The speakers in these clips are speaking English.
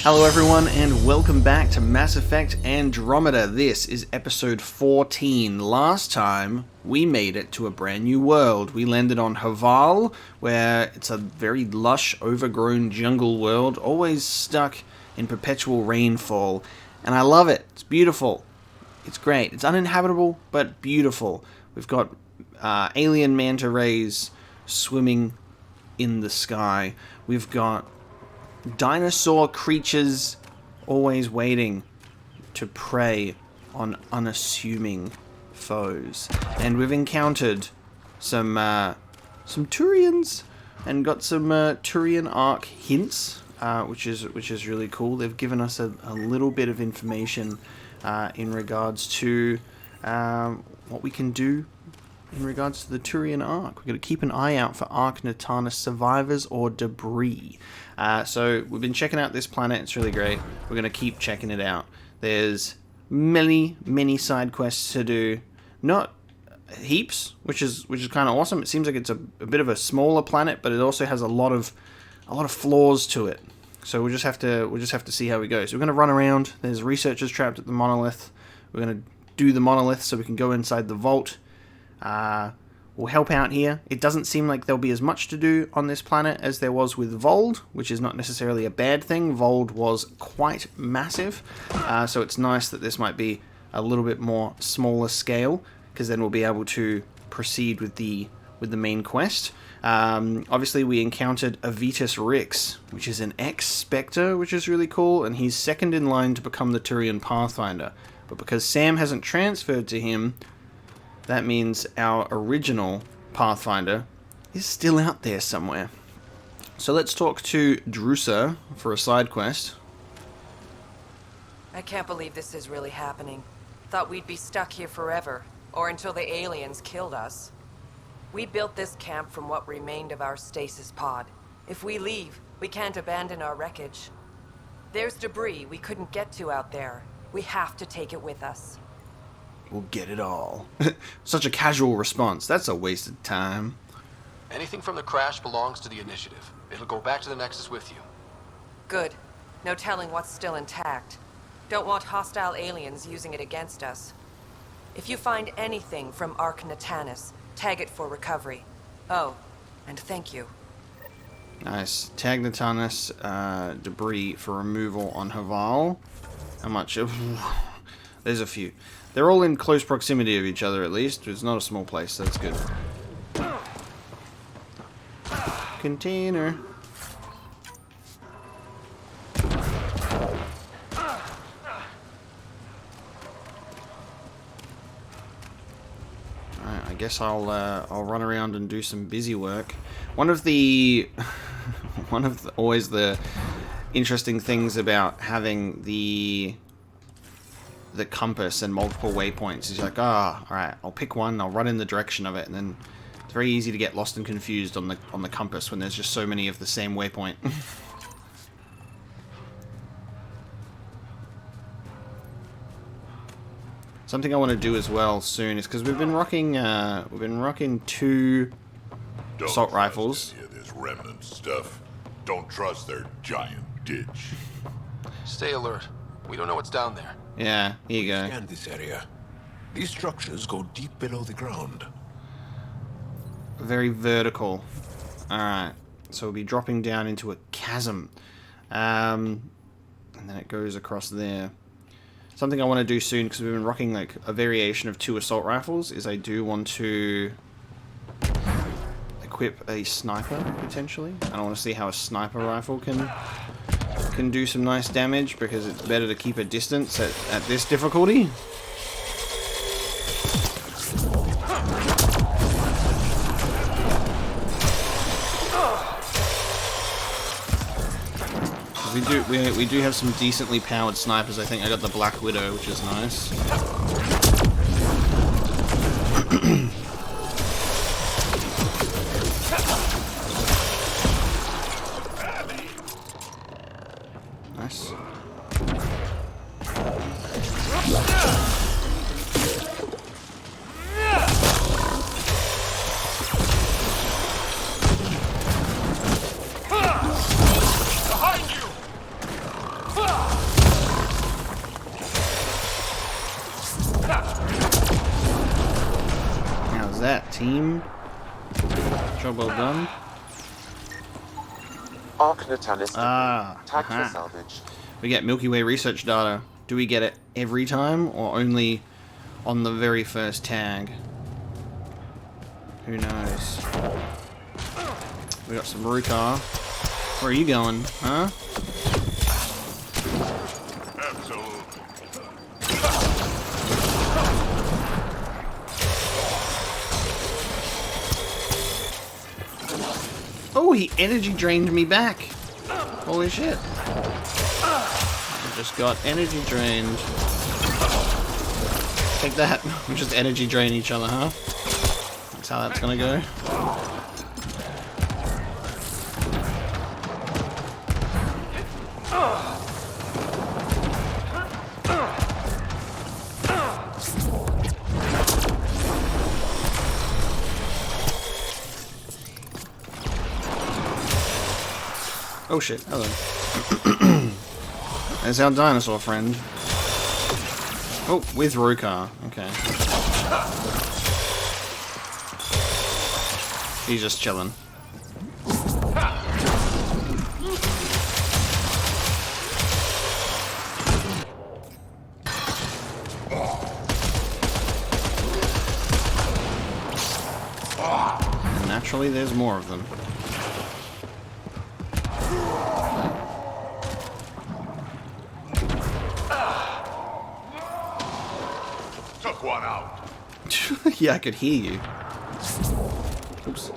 Hello everyone and welcome back to Mass Effect Andromeda. This is episode 14. Last time we made it to a brand new world. We landed on Havarl, where it's a very lush, overgrown jungle world, always stuck in perpetual rainfall. And I love it. It's beautiful. It's great. It's uninhabitable, but beautiful. We've got alien manta rays swimming in the sky. We've got dinosaur creatures always waiting to prey on unassuming foes. And we've encountered some Turians and got some Turian Arc hints, which is really cool. They've given us a little bit of information in regards to what we can do in regards to the Turian Arc. We've got to keep an eye out for Arc Natanus survivors or debris. So we've been checking out this planet. It's really great. We're going to keep checking it out. There's many side quests to do. Not heaps, which is kind of awesome. It seems like it's a bit of a smaller planet, but it also has a lot of flaws to it. So we'll just have to see how we go. So we're going to run around. There's researchers trapped at the monolith. We're going to do the monolith so we can go inside the vault. We'll help out here. It doesn't seem like there'll be as much to do on this planet as there was with Vold, which is not necessarily a bad thing. Vold was quite massive, so it's nice that this might be a little bit more smaller scale, because then we'll be able to proceed with the main quest. Obviously, we encountered Avitus Rix, which is an ex-Spectre, which is really cool, and he's second in line to become the Turian Pathfinder. But because Sam hasn't transferred to him, that means our original Pathfinder is still out there somewhere. So let's talk to Drusa for a side quest. I can't believe this is really happening. Thought we'd be stuck here forever, or until the aliens killed us. We built this camp from what remained of our stasis pod. If we leave, we can't abandon our wreckage. There's debris we couldn't get to out there. We have to take it with us. We'll get it all. Such a casual response. That's a waste of time. Anything from the crash belongs to the initiative. It'll go back to the Nexus with you. Good. No telling what's still intact. Don't want hostile aliens using it against us. If you find anything from Arc Natanus, tag it for recovery. Oh, and thank you. Nice. Tag Natanus debris for removal on Havarl. How much? There's a few. They're all in close proximity of each other, at least. It's not a small place, so that's good. Container. Alright, I guess I'll run around and do some busy work. One of the always the interesting things about having the compass and multiple waypoints is like, alright, I'll pick one, I'll run in the direction of it, and then it's very easy to get lost and confused on the compass when there's just so many of the same waypoint. Something I want to do as well soon is because we've been rocking 2 assault rifles. Any of this remnant stuff. Don't trust their giant ditch. Stay alert. We don't know what's down there. Yeah, here you go. Scan this area. These structures go deep below the ground. Very vertical. Alright, so we'll be dropping down into a chasm. And then it goes across there. Something I want to do soon, because we've been rocking like a variation of 2 assault rifles, is I do want to equip a sniper, potentially. And I want to see how a sniper rifle can do some nice damage, because it's better to keep a distance at this difficulty. We do have some decently powered snipers. I think I got the Black Widow, which is nice. Nice. team. Job well done. Tag for salvage. We get Milky Way research data. Do we get it every time or only on the very first tag? Who knows? We got some Rukar. Where are you going, huh? Absolutely. Oh, he energy drained me back. Holy shit. I just got energy drained. Take that. We just energy drain each other, huh? That's how that's gonna go. Oh shit, hello. There's our dinosaur friend. Oh, with Rukar. Okay. He's just chilling. And naturally, there's more of them. Took one out. Yeah, I could hear you. Oops.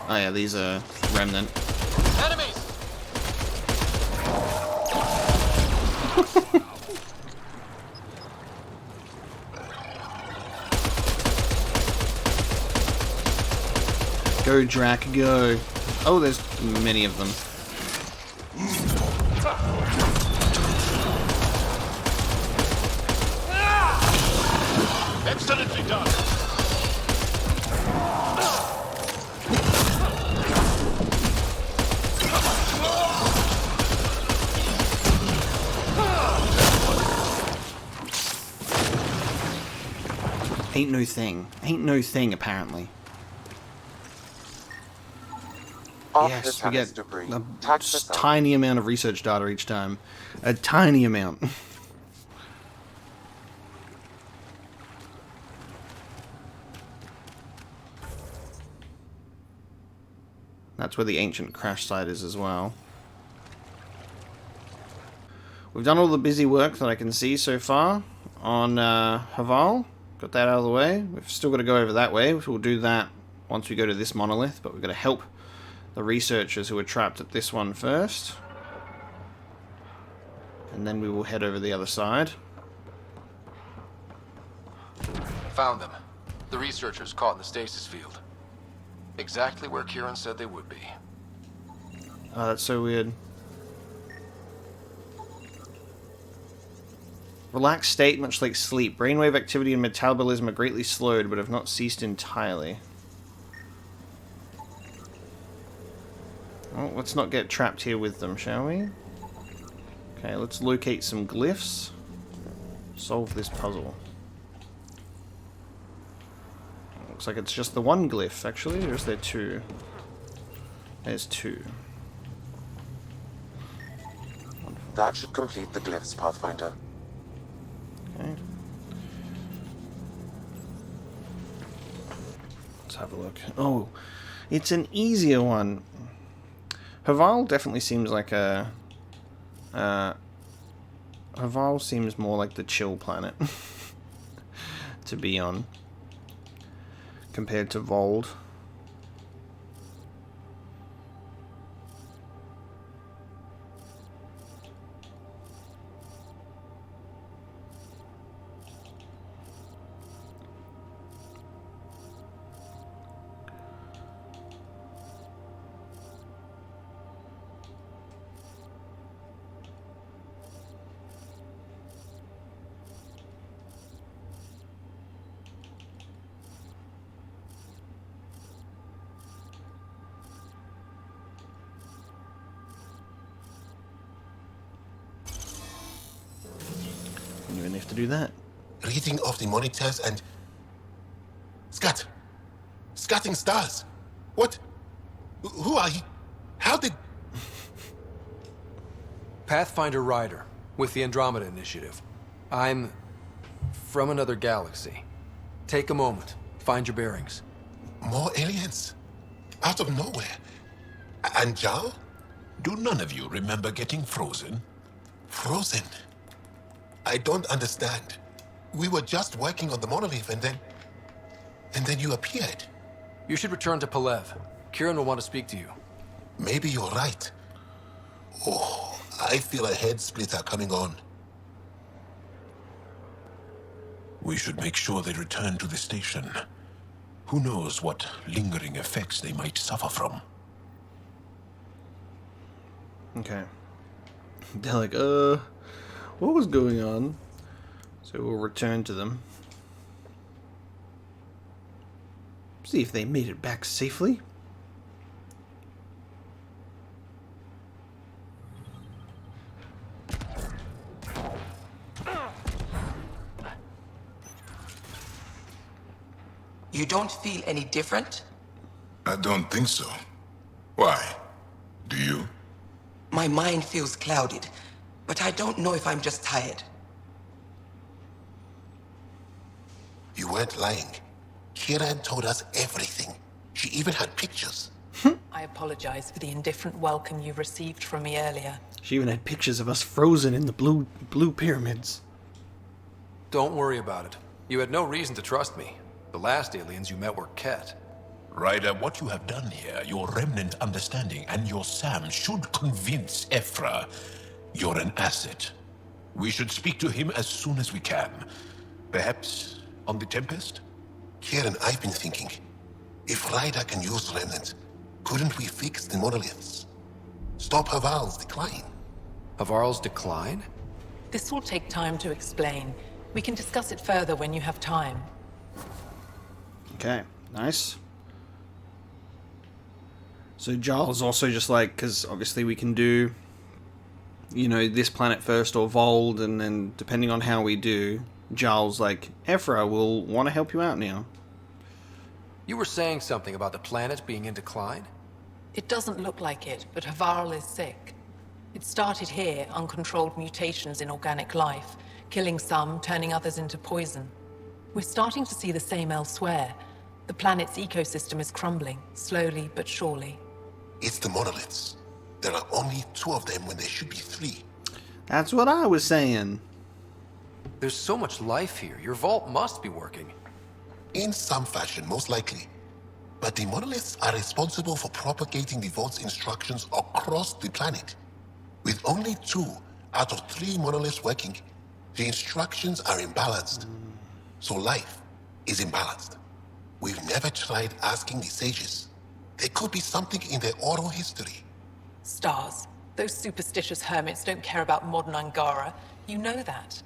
Oh yeah, these are Remnant. Enemies! Go, Drac, go. Oh, there's many of them. Excellently done. Ain't no thing. Ain't no thing, apparently. Yes, we get a just tiny amount of research data each time. A tiny amount. That's where the ancient crash site is as well. We've done all the busy work that I can see so far on Havarl. Got that out of the way. We've still got to go over that way. We'll do that once we go to this monolith, but we've got to help the researchers who are trapped at this one first. And then we will head over the other side. Found them. The researchers caught in the stasis field. Exactly where Kieran said they would be. Oh, that's so weird. Relaxed state, much like sleep. Brainwave activity and metabolism are greatly slowed, but have not ceased entirely. Well, let's not get trapped here with them, shall we? Okay, let's locate some glyphs. Solve this puzzle. Looks like it's just the one glyph, actually, or is there two? There's two. That should complete the glyphs, Pathfinder. Okay. Let's have a look. Oh, it's an easier one. Havarl definitely seems like a... Havarl seems more like the chill planet to be on compared to Vold. You only have to do that. reading off the monitors and... Scatting stars. What? Who are you? How did... Pathfinder Rider, with the Andromeda Initiative. I'm from another galaxy. Take a moment, find your bearings. More aliens? Out of nowhere? And Jal? Do none of you remember getting frozen? Frozen? I don't understand. We were just working on the monolith and then you appeared. You should return to Palev. Kieran will want to speak to you. Maybe you're right. Oh, I feel a head splitter coming on. We should make sure they return to the station. Who knows what lingering effects they might suffer from. Okay. They're like, what was going on? So we'll return to them. See if they made it back safely. You don't feel any different? I don't think so. Why? Do you? My mind feels clouded, but I don't know if I'm just tired. You weren't lying. Kieran told us everything. She even had pictures. I apologize for the indifferent welcome you received from me earlier. She even had pictures of us frozen in the blue pyramids. Don't worry about it. You had no reason to trust me. The last aliens you met were Ket. Ryder, what you have done here, your remnant understanding and your SAM should convince Ephra you're an asset. We should speak to him as soon as we can. Perhaps on the Tempest? Kieran, I've been thinking. If Ryder can use Remnant, couldn't we fix the monoliths? Stop Havarl's decline? Havarl's decline? This will take time to explain. We can discuss it further when you have time. Okay, nice. So Giles also just like, because obviously we can do, you know, this planet first or Vold, and then depending on how we do, Giles like, Ephra will want to help you out now. You were saying something about the planet being in decline? It doesn't look like it, but Havarl is sick. It started here, uncontrolled mutations in organic life, killing some, turning others into poison. We're starting to see the same elsewhere. The planet's ecosystem is crumbling, slowly but surely. It's the monoliths. There are only 2 of them when there should be 3. That's what I was saying. There's so much life here. Your vault must be working. In some fashion, most likely. But the monoliths are responsible for propagating the vault's instructions across the planet. With only 2 out of 3 monoliths working, the instructions are imbalanced. So life is imbalanced. We've never tried asking the sages. There could be something in their oral history. Stars. Those superstitious hermits don't care about modern Angara. You know that.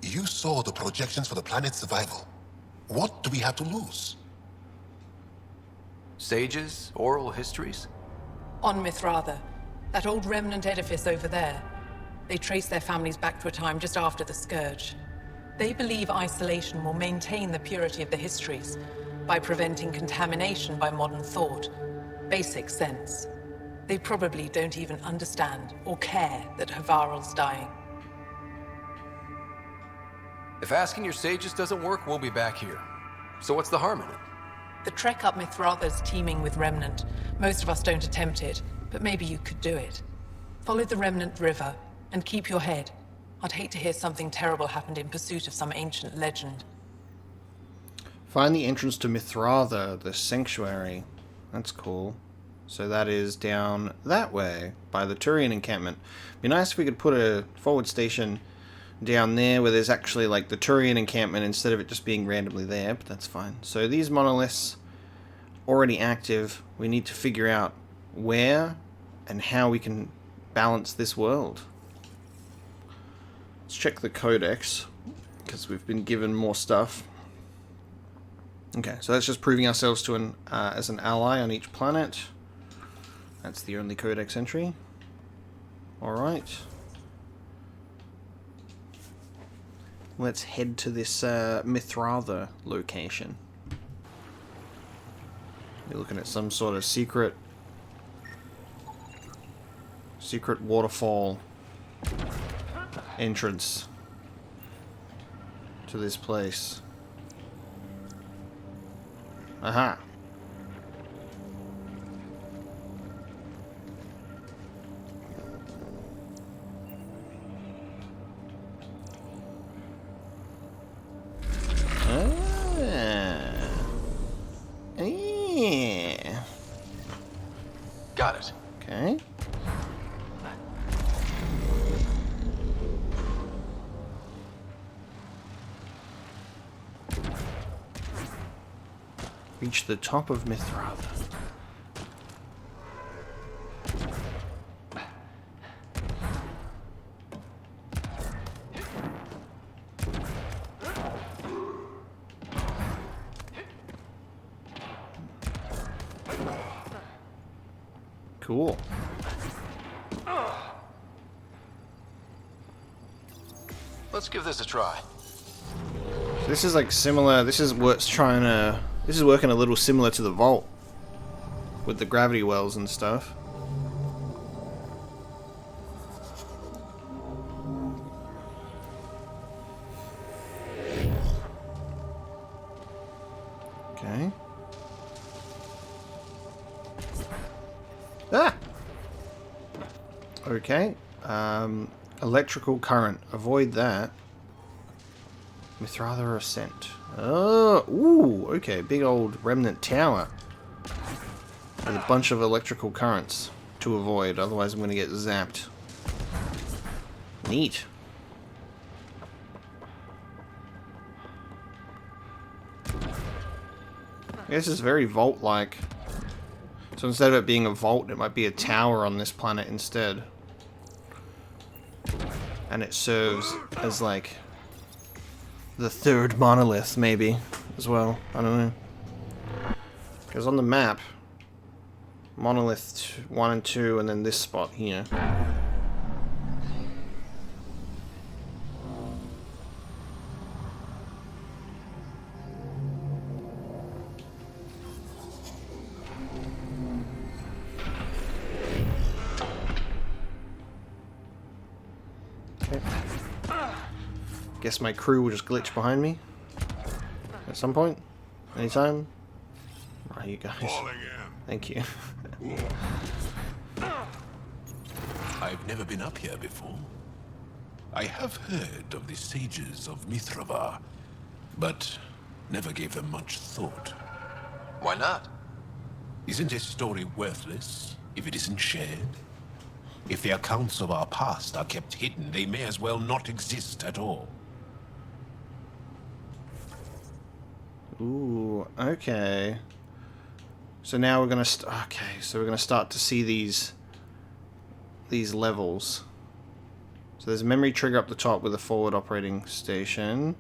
You saw the projections for the planet's survival. What do we have to lose? Sages? Oral histories? On Mithratha, that old remnant edifice over there. They trace their families back to a time just after the Scourge. They believe isolation will maintain the purity of the histories by preventing contamination by modern thought. Basic sense. They probably don't even understand or care that Havarl's dying. If asking your sages doesn't work, we'll be back here. So what's the harm in it? The trek up Mithratha's teeming with Remnant. Most of us don't attempt it, but maybe you could do it. Follow the Remnant River, and keep your head. I'd hate to hear something terrible happened in pursuit of some ancient legend. Find the entrance to Mithratha, the sanctuary. That's cool. So that is down that way, by the Turian encampment. Be nice if we could put a forward station down there where there's actually like the Turian encampment instead of it just being randomly there, but that's fine. So these monoliths already active. We need to figure out where and how we can balance this world. Let's check the codex, because we've been given more stuff. Okay, so that's just proving ourselves to as an ally on each planet. That's the only codex entry. Alright. let's head to this Mithratha location. You're looking at some sort of secret waterfall entrance to this place. Aha. Yeah. Got it. Okay. Reach the top of Mithratha. Cool. Let's give this a try. This is like similar. This is working a little similar to the vault with the gravity wells and stuff. Okay. Ah! Okay. Electrical current. Avoid that. Mithratha Ascent. Oh, ooh, okay. Big old Remnant Tower. With a bunch of electrical currents to avoid, otherwise I'm going to get zapped. Neat. I guess it's very vault-like. So instead of it being a vault, it might be a tower on this planet instead. And it serves as like the third monolith, maybe, as well. I don't know. Because on the map, monolith 1 and 2, and then this spot here. Okay. Guess my crew will just glitch behind me at some point, anytime. Right, you guys. Thank you. I've never been up here before. I have heard of the sages of Mithratha, but never gave them much thought. Why not? Isn't a story worthless if it isn't shared? If the accounts of our past are kept hidden, they may as well not exist at all. Ooh, okay. So now we're gonna so we're gonna start to see these levels. So there's a memory trigger up the top with a forward operating station.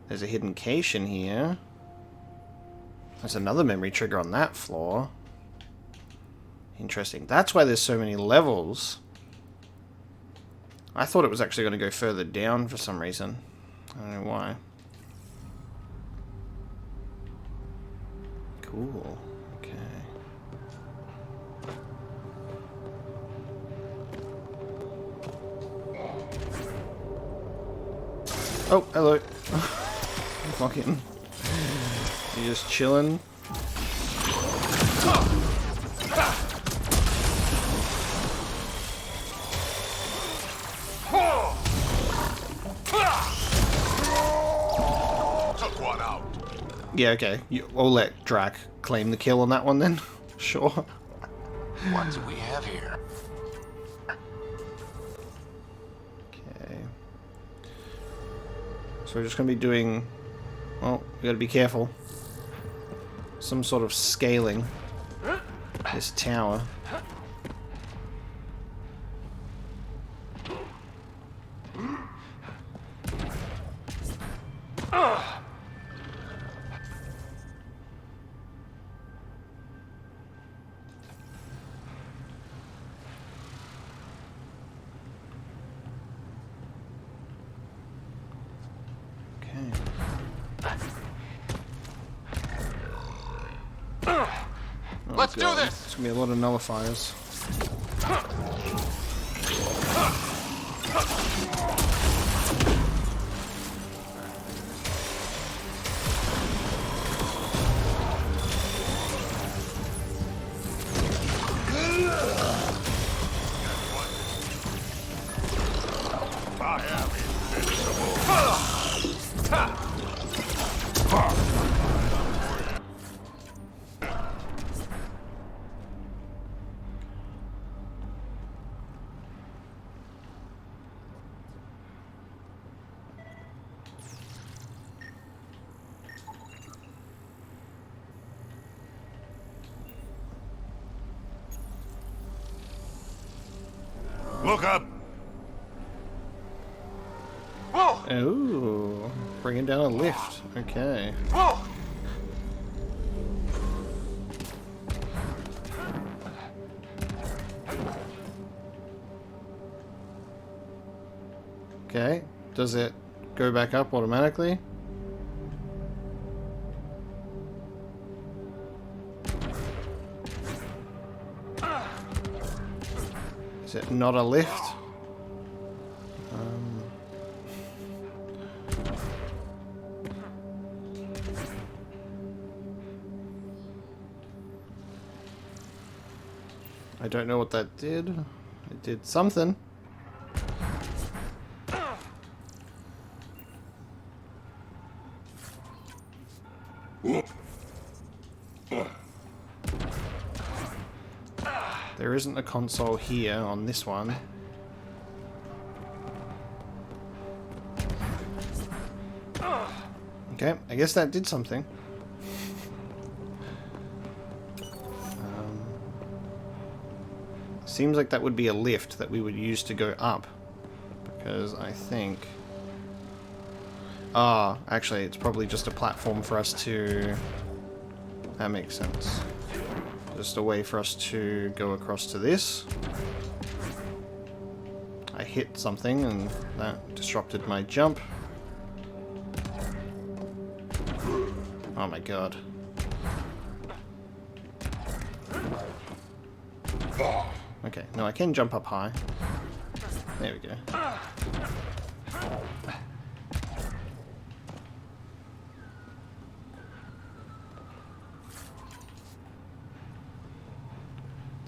There's a hidden cache in here. There's another memory trigger on that floor. Interesting. That's why there's so many levels. I thought it was actually going to go further down for some reason. I don't know why. Cool. Okay. Oh, hello. Fucking. You just chilling? Yeah, okay. We'll let Drac claim the kill on that one then. Sure. What do we have here? Okay. So we're just going to be doing... Well, we got to be careful. Some sort of scaling. This tower. Let's do God. this! It's gonna be a lot of nullifiers. Look up! Whoa! Ooh, bringing down a lift. Okay. Whoa! Okay. Does it go back up automatically? Is it not a lift? I don't know what that did. It did something. There isn't a console here on this one. Okay, I guess that did something. Seems like that would be a lift that we would use to go up. Because I think... Ah, actually, it's probably just a platform for us to... That makes sense. Just a way for us to go across to this. I hit something and that disrupted my jump. Oh my god. Okay, no, I can jump up high. There we go.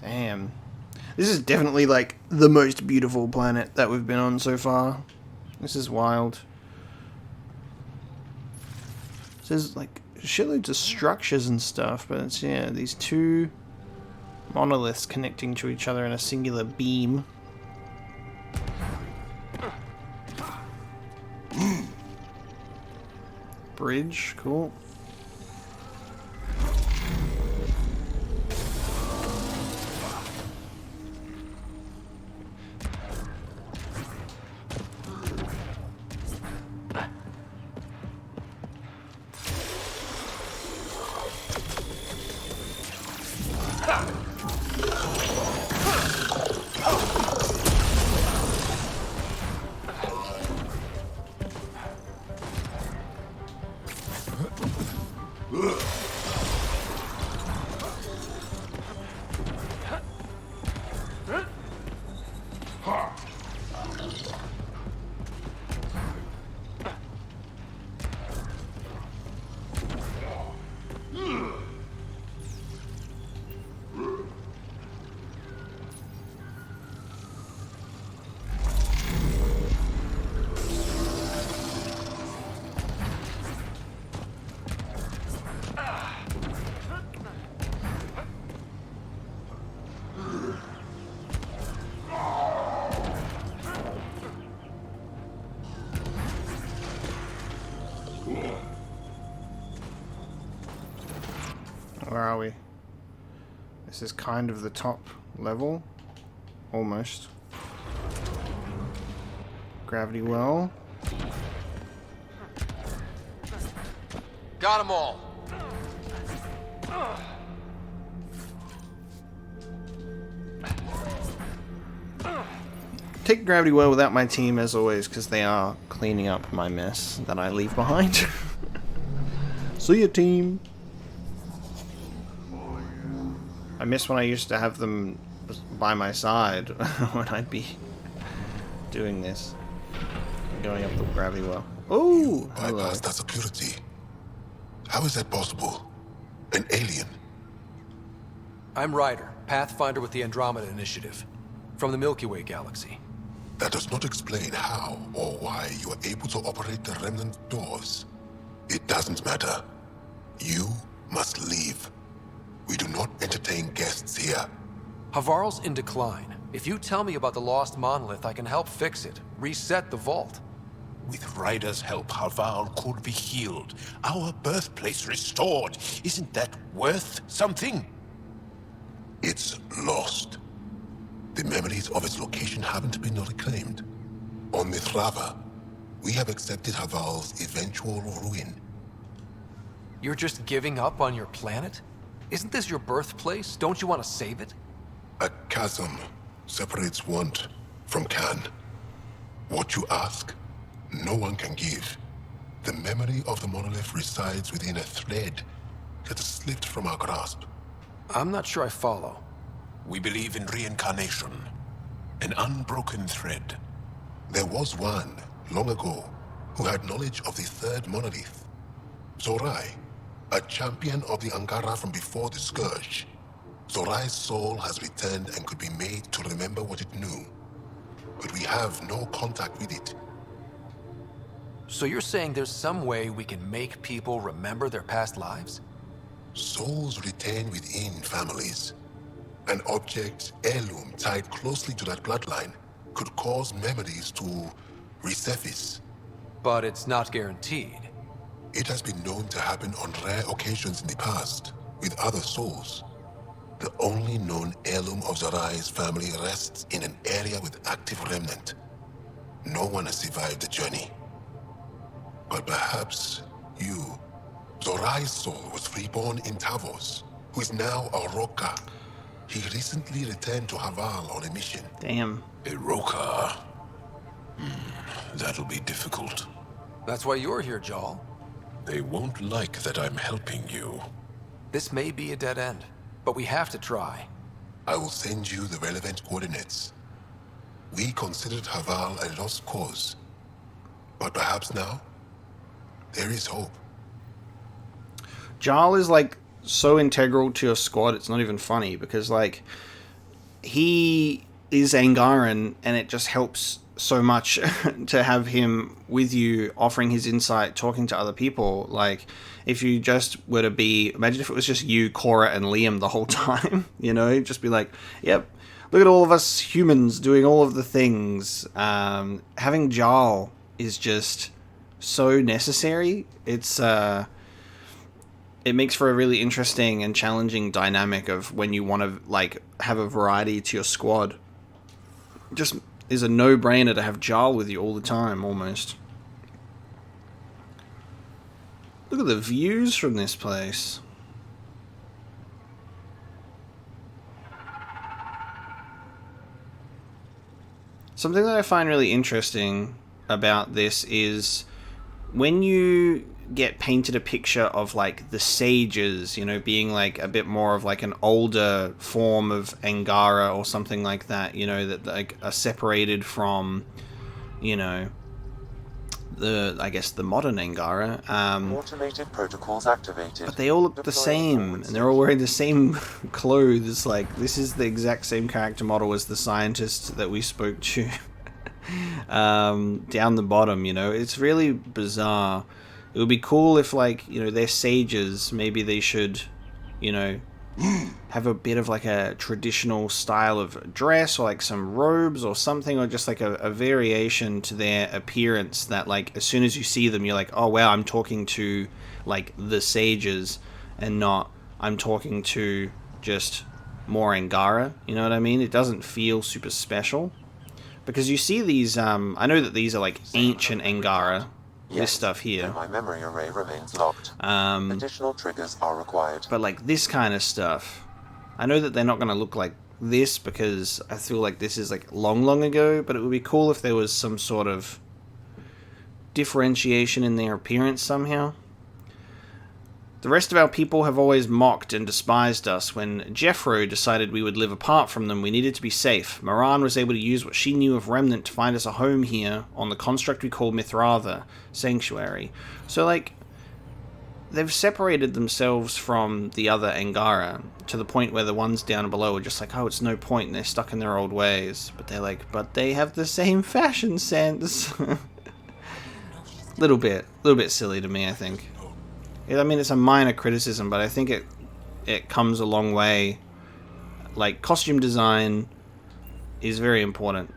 Damn. This is definitely, like, the most beautiful planet that we've been on so far. This is wild. There's, like, shitloads of structures and stuff, but it's, yeah, these two monoliths connecting to each other in a singular beam. Bridge, cool. Where are we? This is kind of the top level. Almost. Gravity well. Got them all. Take gravity well without my team as always, because they are cleaning up my mess that I leave behind. See ya, team. I miss when I used to have them by my side when I'd be doing this. Going up the gravity well. Oh, hello. Bypass that security. How is that possible? An alien? I'm Ryder, Pathfinder with the Andromeda Initiative, from the Milky Way galaxy. That does not explain how or why you are able to operate the remnant doors. It doesn't matter. You must leave. We do not entertain guests here. Havarl's in decline. If you tell me about the lost monolith, I can help fix it, reset the vault. With Ryder's help, Havarl could be healed. Our birthplace restored. Isn't that worth something? It's lost. The memories of its location haven't been reclaimed. On Mithrava, we have accepted Havarl's eventual ruin. You're just giving up on your planet? Isn't this your birthplace? Don't you want to save it? A chasm separates want from can. What you ask, no one can give. The memory of the monolith resides within a thread that has slipped from our grasp. I'm not sure I follow. We believe in reincarnation. An unbroken thread. There was one, long ago, who had knowledge of the third monolith. Zorai, a champion of the Angara from before the Scourge. Zorai's soul has returned and could be made to remember what it knew. But we have no contact with it. So you're saying there's some way we can make people remember their past lives? Souls retain within families. An object, heirloom, tied closely to that bloodline could cause memories to resurface. But it's not guaranteed. It has been known to happen on rare occasions in the past, with other souls. The only known heirloom of Zorai's family rests in an area with active remnant. No one has survived the journey. But perhaps you, Zorai's soul was reborn in Tavos, who is now a Roka. He recently returned to Havarl on a mission. Damn. Iroka. That'll be difficult. That's why you're here, Jal. They won't like that I'm helping you. This may be a dead end, but we have to try. I will send you the relevant coordinates. We considered Havarl a lost cause. But perhaps now, there is hope. Jarl is like so integral to your squad, it's not even funny, because like he is Angaran and it just helps so much to have him with you, offering his insight, talking to other people. Like if you just were to be, imagine if it was just you, Cora and Liam the whole time, you know, just be like, yep, look at all of us humans doing all of the things. Having Jarl is just so necessary. It makes for a really interesting and challenging dynamic of when you want to like have a variety to your squad. Just is a no-brainer to have Jarl with you all the time, almost. Look at the views from this place. Something that I find really interesting about this is when you get painted a picture of like the sages, you know, being like a bit more of like an older form of Angara or something like that, you know, that like are separated from, you know, the, I guess the modern Angara. Automated protocols activated. But they all look the same, and they're all wearing the same clothes. Like this is the exact same character model as the scientist that we spoke to down the bottom, you know. It's really bizarre. It would be cool if, like, you know, they're sages. Maybe they should, you know, have a bit of, like, a traditional style of dress or, like, some robes or something, or just, like, a variation to their appearance that, like, as soon as you see them, you're like, oh, wow, I'm talking to, like, the sages and not I'm talking to just more Angara. You know what I mean? It doesn't feel super special. Because you see these, I know that these are, like, ancient Angara. This stuff here. My memory array remains locked. Additional triggers are required. But like this kind of stuff, I know that they're not going to look like this because I feel like this is like long ago, but it would be cool if there was some sort of differentiation in their appearance somehow. The rest of our people have always mocked and despised us. When Jeffro decided we would live apart from them, we needed to be safe. Moran was able to use what she knew of Remnant to find us a home here on the construct we call Mithratha Sanctuary. So, like, they've separated themselves from the other Angara to the point where the ones down below are just like, oh, it's no point, and they're stuck in their old ways. But they're like, but they have the same fashion sense. Little bit silly to me, I think. I mean, it's a minor criticism, but I think it comes a long way. Like, costume design is very important,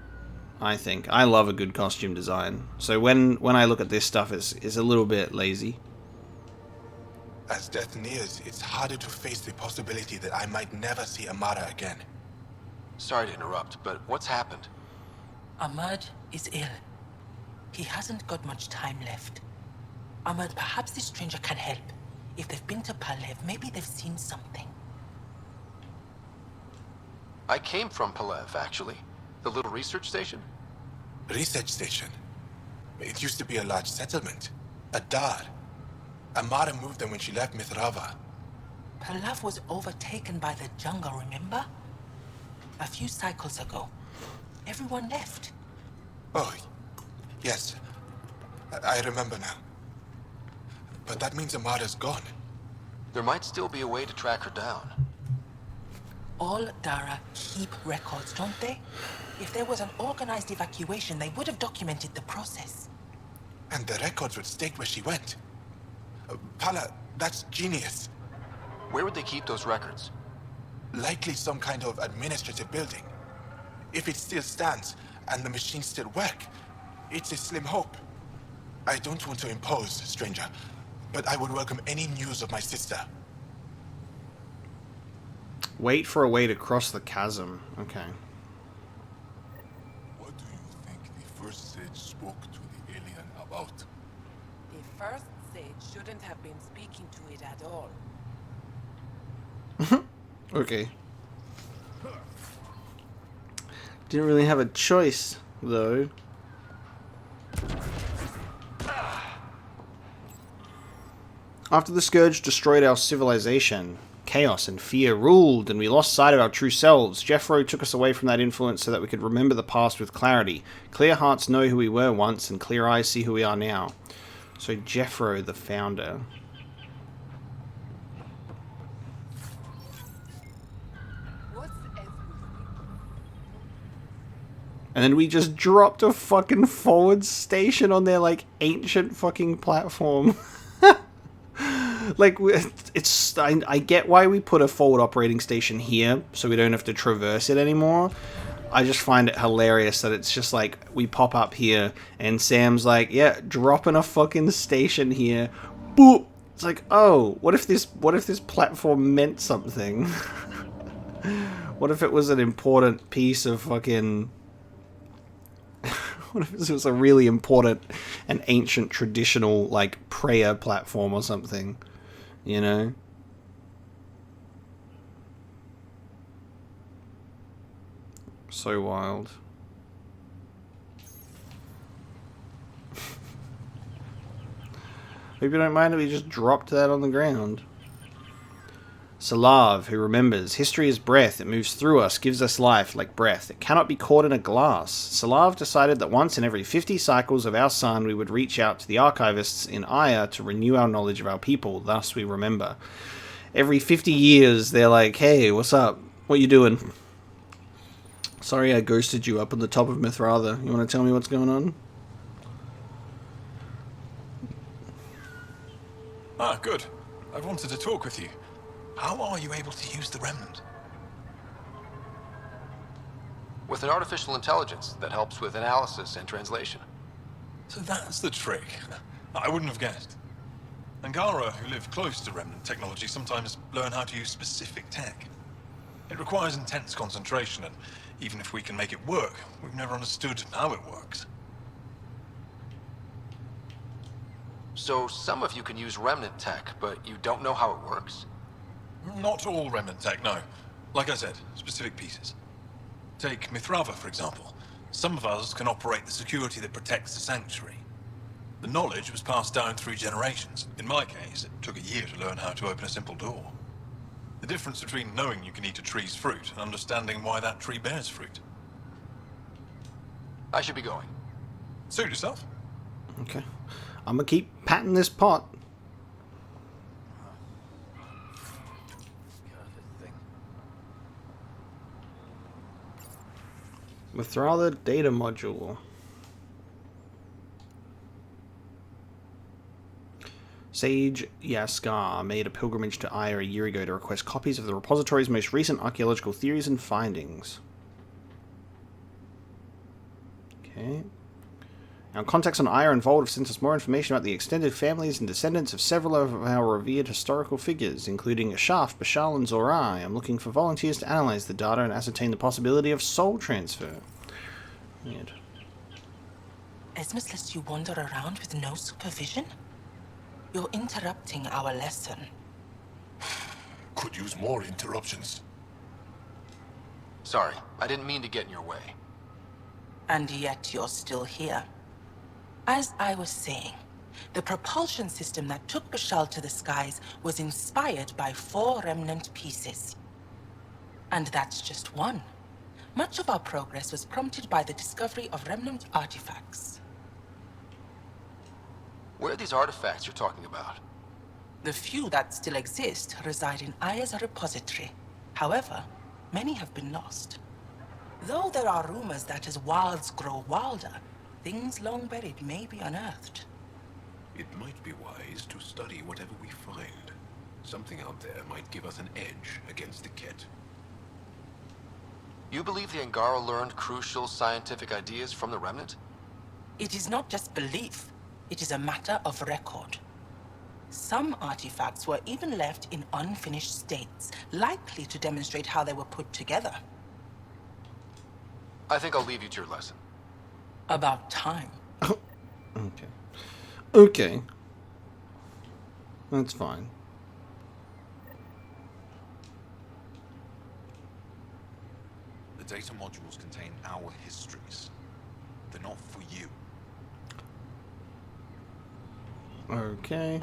I think. I love a good costume design. So when I look at this stuff, it's a little bit lazy. As death nears, it's harder to face the possibility that I might never see Amara again. Sorry to interrupt, but what's happened? Ahmad is ill. He hasn't got much time left. Ahmad, perhaps this stranger can help. If they've been to Palev, maybe they've seen something. I came from Palev, actually. The little research station? Research station? It used to be a large settlement. A dar. Amara moved them when she left Mithratha. Palev was overtaken by the jungle, remember? A few cycles ago. Everyone left. Oh, yes. I remember now. But that means Amara's gone. There might still be a way to track her down. All Dara keep records, don't they? If there was an organized evacuation, they would have documented the process. And the records would state where she went. Pala, that's genius. Where would they keep those records? Likely some kind of administrative building. If it still stands, and the machines still work, it's a slim hope. I don't want to impose, stranger, but I would welcome any news of my sister. Wait for a way to cross the chasm. Okay. What do you think the first sage spoke to the alien about? The first sage shouldn't have been speaking to it at all. Okay. Didn't really have a choice, though. After the Scourge destroyed our civilization, chaos and fear ruled, and we lost sight of our true selves. Jeffro took us away from that influence so that we could remember the past with clarity. Clear hearts know who we were once, and clear eyes see who we are now. So Jeffro, the founder. And then we just dropped a fucking forward station on their, like, ancient fucking platform. Like, it's I get why we put a forward operating station here, so we don't have to traverse it anymore. I just find it hilarious that it's just like, we pop up here, and Sam's like, yeah, dropping a fucking station here. Boop! It's like, oh, what if this platform meant something? What if it was an important piece of fucking... What if this was a really important and ancient traditional, like, prayer platform or something? You know? So wild. Hope you don't mind if we just dropped that on the ground. Salav, who remembers, history is breath, it moves through us, gives us life like breath. It cannot be caught in a glass. Salav decided that once in every 50 cycles of our sun we would reach out to the archivists in Aya to renew our knowledge of our people, thus we remember. Every 50 years they're like, hey, what's up? What you doing? Sorry I ghosted you up on the top of Mithratha. You want to tell me what's going on? Ah, good. I wanted to talk with you. How are you able to use the Remnant? With an artificial intelligence that helps with analysis and translation. So that's the trick. I wouldn't have guessed. Angara, who live close to Remnant technology, sometimes learn how to use specific tech. It requires intense concentration, and even if we can make it work, we've never understood how it works. So some of you can use Remnant tech, but you don't know how it works? Not all Remnant tech, no. Like I said, specific pieces. Take Mithratha, for example. Some of us can operate the security that protects the sanctuary. The knowledge was passed down through generations. In my case, it took a year to learn how to open a simple door. The difference between knowing you can eat a tree's fruit and understanding why that tree bears fruit. I should be going. Suit yourself. Okay. I'm gonna keep patting this pot. Withdraw the data module. Sage Yaskar made a pilgrimage to Aya a year ago to request copies of the repository's most recent archaeological theories and findings. Okay. Our contacts on Aya and Vault have sent us more information about the extended families and descendants of several of our revered historical figures, including Ashaf, Bashal, and Zorai. I'm looking for volunteers to analyze the data and ascertain the possibility of soul transfer. Weird. Esmus lets you wander around with no supervision? You're interrupting our lesson. Could use more interruptions. Sorry, I didn't mean to get in your way. And yet you're still here. As I was saying, the propulsion system that took Bashal to the skies was inspired by 4 remnant pieces. And that's just one. Much of our progress was prompted by the discovery of remnant artifacts. Where are these artifacts you're talking about? The few that still exist reside in Aya's repository. However, many have been lost. Though there are rumors that as wilds grow wilder, things long buried may be unearthed. It might be wise to study whatever we find. Something out there might give us an edge against the Ket. You believe the Angara learned crucial scientific ideas from the Remnant? It is not just belief, it is a matter of record. Some artifacts were even left in unfinished states, likely to demonstrate how they were put together. I think I'll leave you to your lesson. About time. Okay. Okay. That's fine. The data modules contain our histories. They're not for you. Okay.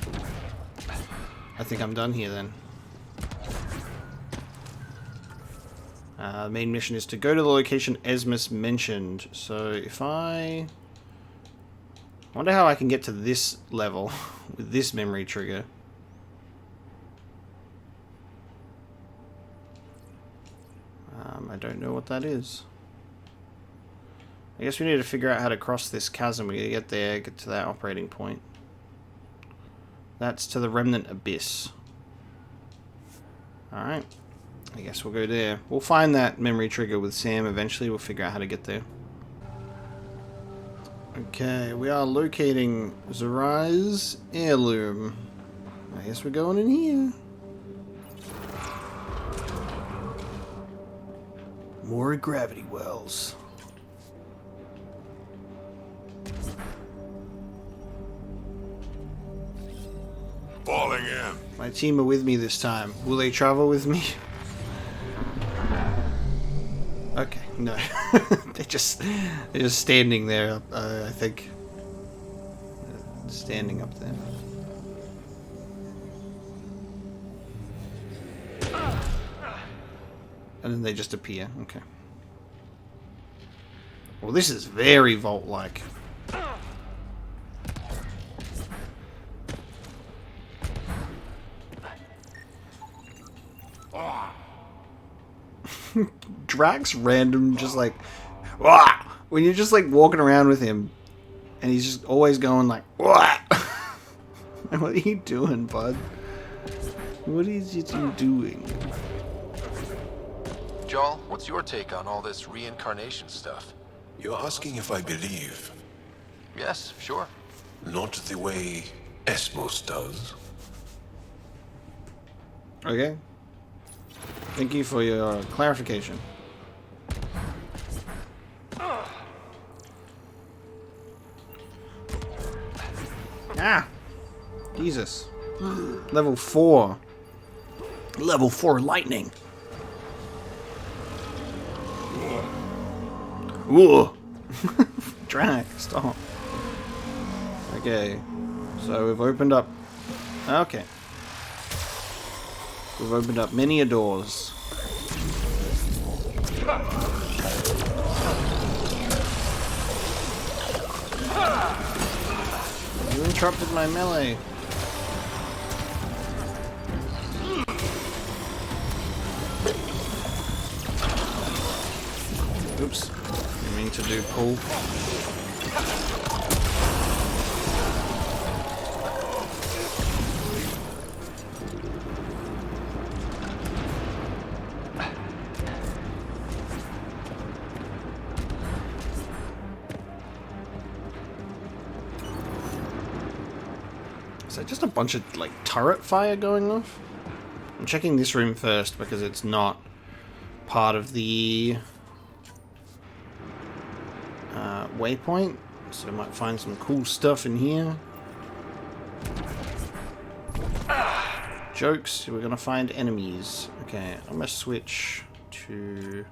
I think I'm done here then. Main mission is to go to the location Esmus mentioned. So if I wonder how I can get to this level with this memory trigger. I don't know what that is. I guess we need to figure out how to cross this chasm. We gotta get there, get to that operating point. That's to the Remnant Abyss. Alright. I guess we'll go there. We'll find that memory trigger with Sam eventually. We'll figure out how to get there. Okay, we are locating Zorai's heirloom. I guess we're going in here. More gravity wells. Falling in. My team are with me this time. Will they travel with me? Okay, no. they're just standing there, I think. Standing up there. And then they just appear. Okay. Well, this is very Vault-like. Drax random just like wah! When you're just like walking around with him and he's just always going like wah! What are you doing, bud? What is it you doing? Joel, what's your take on all this reincarnation stuff? You're asking if I believe? Yes, sure. Not the way Esmos does. Okay. Thank you for your clarification. Ah! Jesus. Level 4. Level 4 lightning. Whoa! Drag, stop. Okay. So we've opened up... Okay. We've opened up many a doors. You interrupted my melee. Oops. Didn't mean to do pull. Is that just a bunch of, like, turret fire going off? I'm checking this room first because it's not part of the waypoint, so I might find some cool stuff in here. Jokes, we're gonna find enemies. Okay, I'm gonna switch to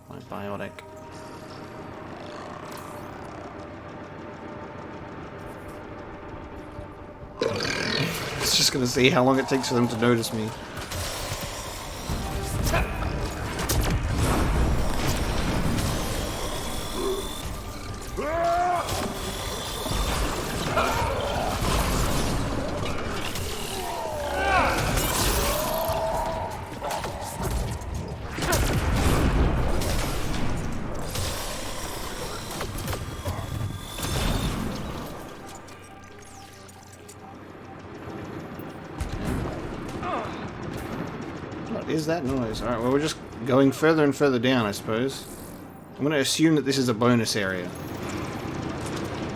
my biotic. It's just gonna see how long it takes for them to notice me. What is that noise? Alright, well, we're just going further and further down, I suppose. I'm going to assume that this is a bonus area.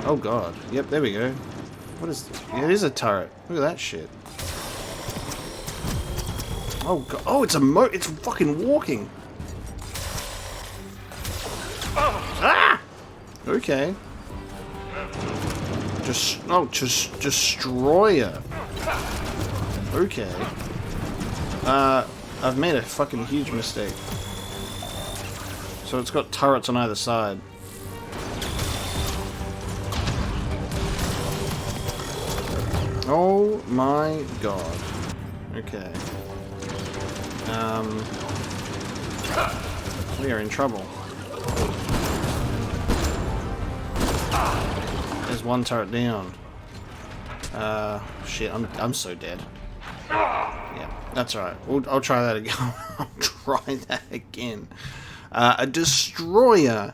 Oh god. Yep, there we go. What is this? Yeah, it is a turret. Look at that shit. Oh god. Oh, it's a it's fucking walking. Ah! Okay. Just destroyer. Okay. I've made a fucking huge mistake. So it's got turrets on either side. Oh my god. Okay. We are in trouble. There's one turret down. Shit, I'm so dead. Yeah, that's alright. I'll try that again. I'll try that again. A destroyer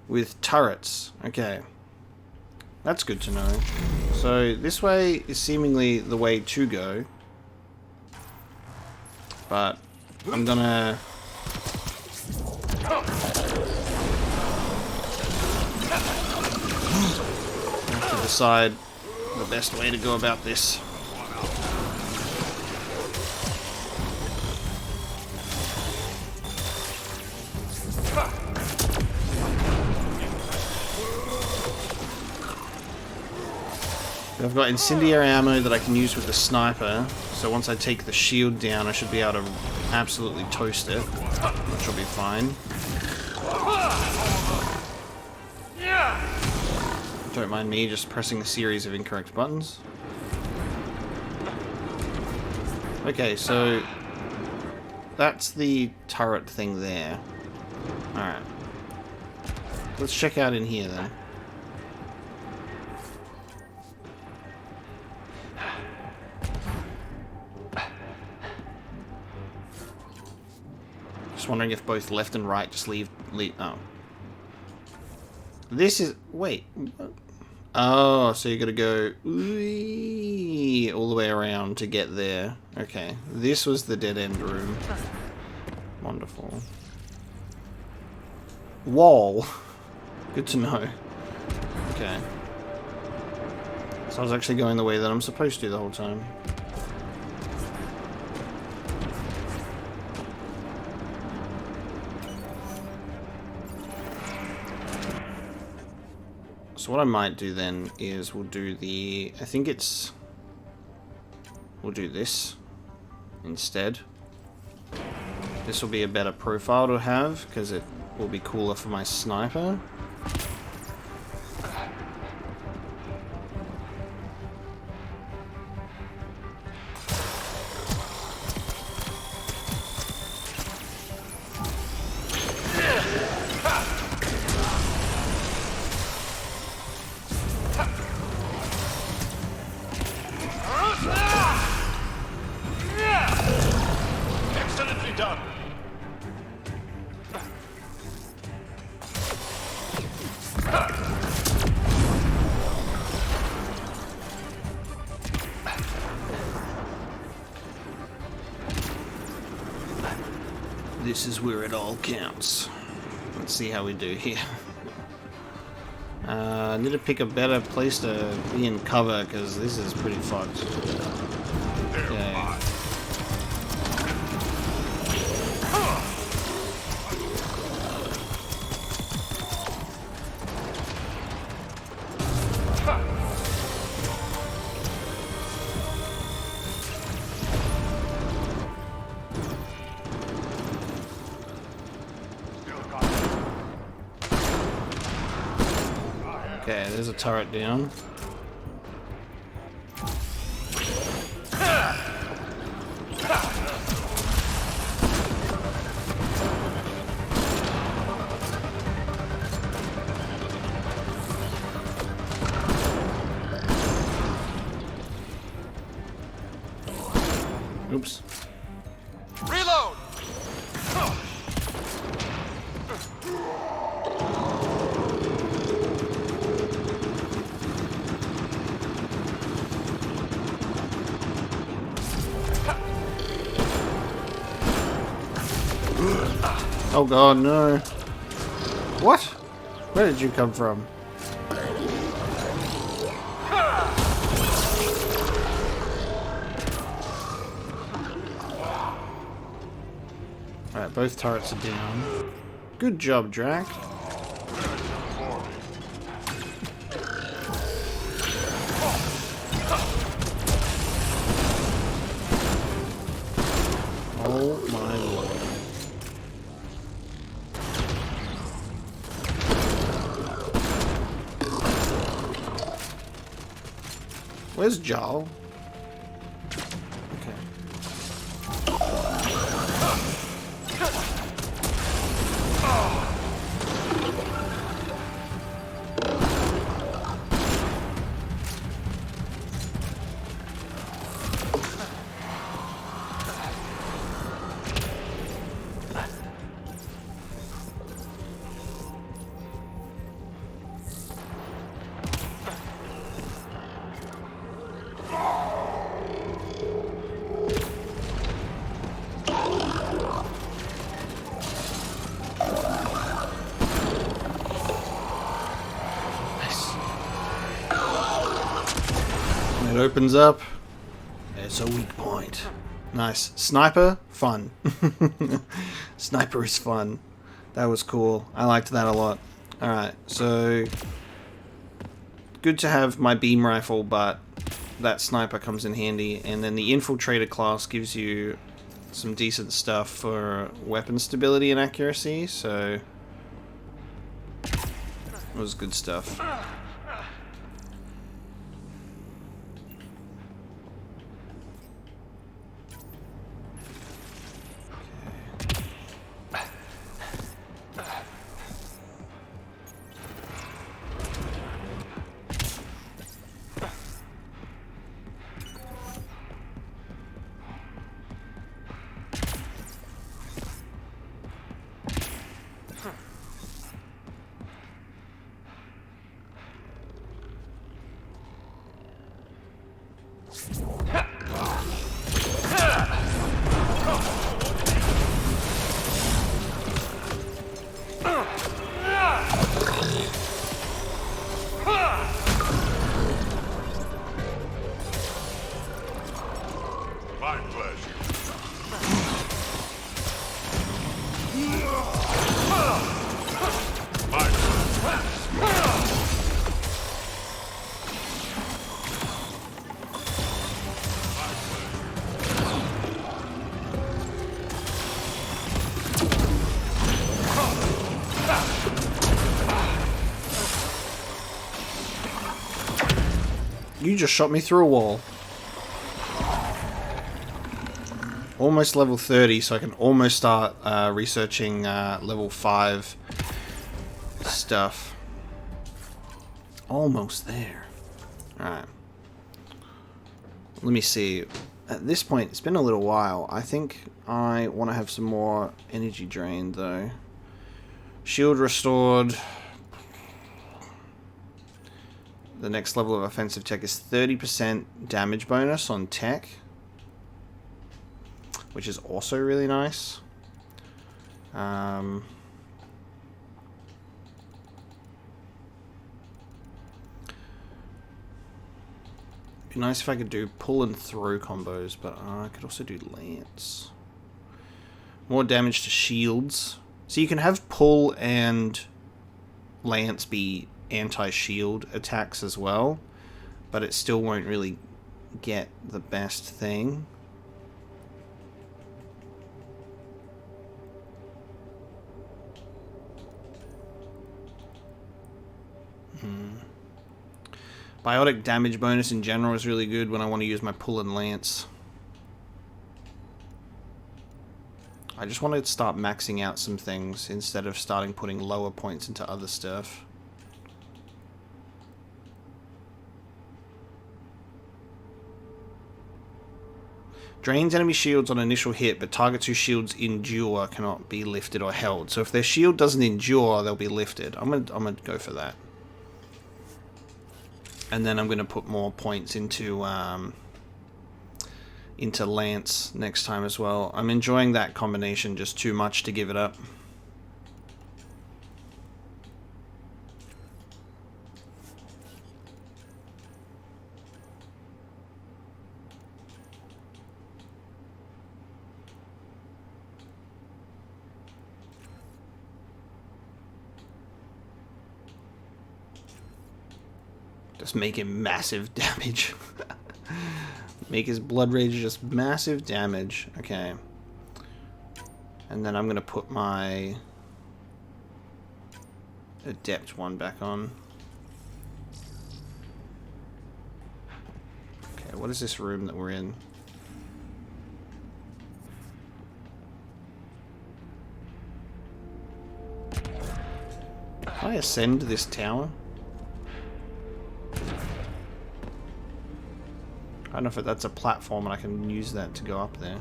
with turrets. Okay. That's good to know. So this way is seemingly the way to go. But I'm gonna... have to decide the best way to go about this. I've got incendiary ammo that I can use with the sniper, so once I take the shield down I should be able to absolutely toast it, which will be fine. Don't mind me just pressing a series of incorrect buttons. Okay, so that's the turret thing there. Alright. Let's check out in here then. Just wondering if both left and right just leave oh. This is... wait. Oh, so you gotta go all the way around to get there. Okay. This was the dead end room. Wonderful. Wall. Good to know. Okay. So I was actually going the way that I'm supposed to the whole time. So what I might do then is we'll do the... I think it's... we'll do this instead. This will be a better profile to have because it will be cooler for my sniper. This is where it all counts. Let's see how we do here. I need to pick a better place to be in cover, because this is pretty fucked. Okay. Okay, there's a turret down. Oops. Reload! Oh god, no. What? Where did you come from? Alright, both turrets are down. Good job, Drac. Oh my lord. Where's Jarl? It opens up. It's a weak point. Nice. Sniper, fun. Sniper is fun. That was cool. I liked that a lot. Alright, so good to have my beam rifle, but that sniper comes in handy. And then the infiltrator class gives you some decent stuff for weapon stability and accuracy, so it was good stuff. You just shot me through a wall. Almost level 30, so I can almost start researching level 5 stuff. Almost there. Alright. Let me see. At this point, it's been a little while. I think I want to have some more energy drained, though. Shield restored. The next level of offensive tech is 30% damage bonus on tech, which is also really nice. Be nice if I could do pull and throw combos, but I could also do lance. More damage to shields. So you can have pull and lance be anti-shield attacks as well, but it still won't really get the best thing. Biotic damage bonus in general is really good when I want to use my pull and lance. I just want to start maxing out some things instead of starting putting lower points into other stuff. Drains enemy shields on initial hit, but targets whose shields endure cannot be lifted or held. So if their shield doesn't endure, they'll be lifted. I'm gonna go for that. And then I'm gonna put more points into lance next time as well. I'm enjoying that combination just too much to give it up. Just make him massive damage. Make his blood rage just massive damage. Okay. And then I'm going to put my adept one back on. Okay, what is this room that we're in? Can I ascend this tower? I don't know if that's a platform and I can use that to go up there.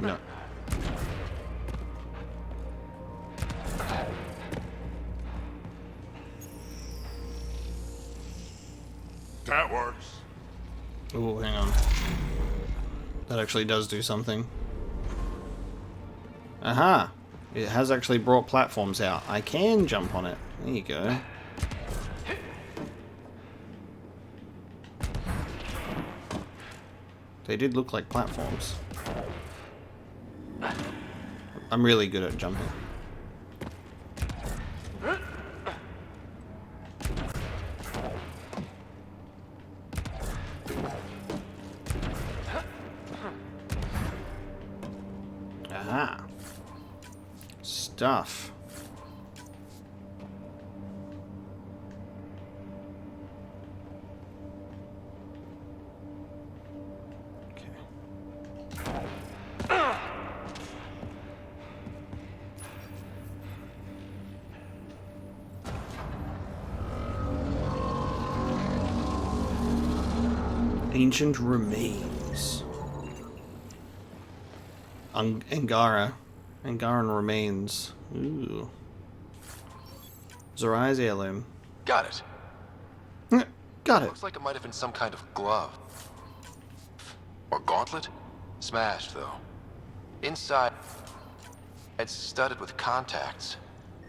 No. That works. Oh, hang on. That actually does do something. Aha! It has actually brought platforms out. I can jump on it. There you go. They did look like platforms. I'm really good at jumping. Aha! Stuff. Ancient remains. Angara. Angaran remains. Ooh. Zarai's heirloom. Got it. Got it. Looks like it might have been some kind of glove. Or gauntlet? Smashed, though. Inside, it's studded with contacts.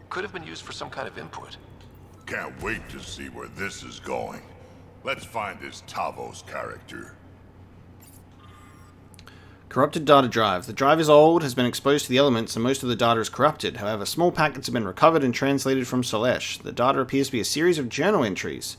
Could have been used for some kind of input. Can't wait to see where this is going. Let's find this Tavos character. Corrupted data drive. The drive is old, has been exposed to the elements, and most of the data is corrupted. However, small packets have been recovered and translated from Salesh. The data appears to be a series of journal entries.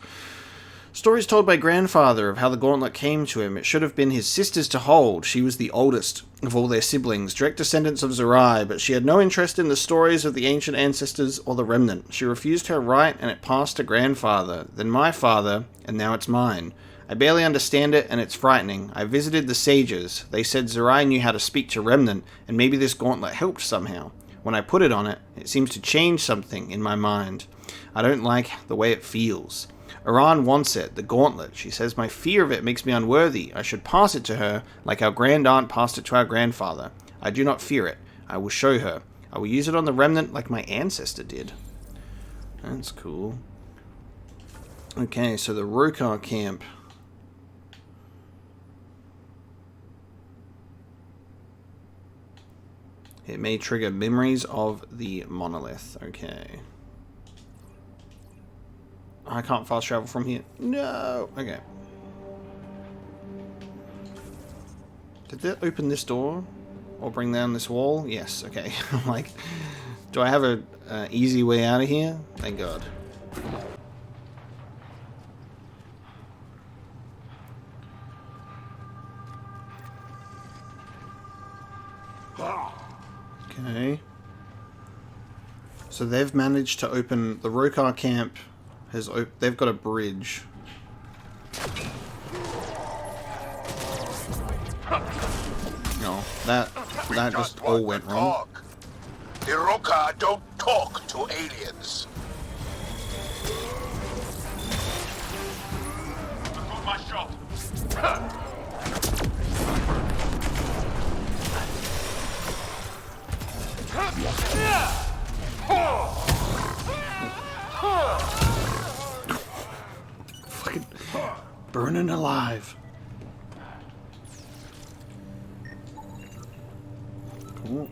Stories told by grandfather of how the gauntlet came to him. It should have been his sister's to hold. She was the oldest of all their siblings, direct descendants of Zarai, but she had no interest in the stories of the ancient ancestors or the Remnant. She refused her right, and it passed to grandfather, then my father, and now it's mine. I barely understand it, and it's frightening. I visited the sages. They said Zarai knew how to speak to Remnant, and maybe this gauntlet helped somehow. When I put it on it, it seems to change something in my mind. I don't like the way it feels. Iran wants it, the gauntlet. She says my fear of it makes me unworthy. I should pass it to her, like our grand-aunt passed it to our grandfather. I do not fear it. I will show her. I will use it on the Remnant like my ancestor did. That's cool. Okay, so the Rokar camp. It may trigger memories of the monolith. Okay. I can't fast travel from here. No! Okay. Did that open this door? Or bring down this wall? Yes, okay. I'm like, do I have a easy way out of here? Thank God. Okay. So they've managed to open the Rokar camp. They've got a bridge. No, that just all went wrong. The Rokar don't talk to aliens. I got my shot. Fucking burning alive. Cool.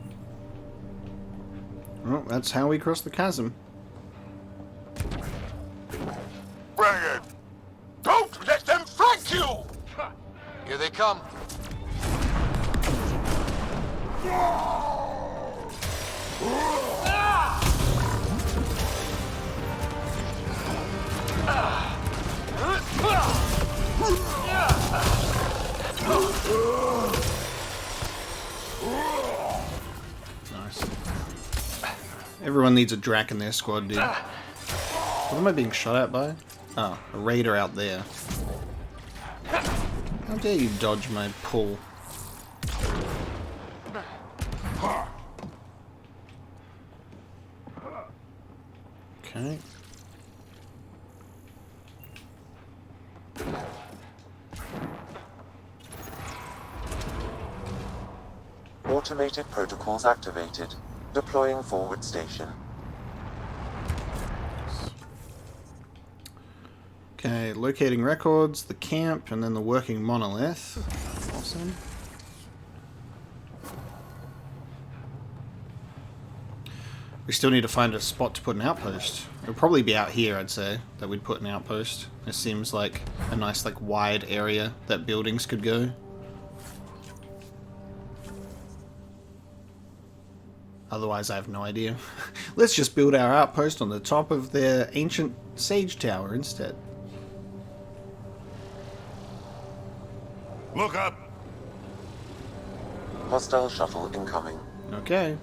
Well, that's how we cross the chasm. Bring it! Don't let them flank you! Here they come. Nice. Everyone needs a Drac in their squad, dude. What am I being shot at by? Oh, a raider out there. How dare you dodge my pull? Okay. Automated protocols activated. Deploying forward station. Okay, locating records, the camp, and then the working monolith. Awesome. We still need to find a spot to put an outpost. It would probably be out here, I'd say, that we'd put an outpost. It seems like a nice, like, wide area that buildings could go. Otherwise, I have no idea. Let's just build our outpost on the top of their ancient sage tower instead. Look up! Hostile shuttle incoming. Okay.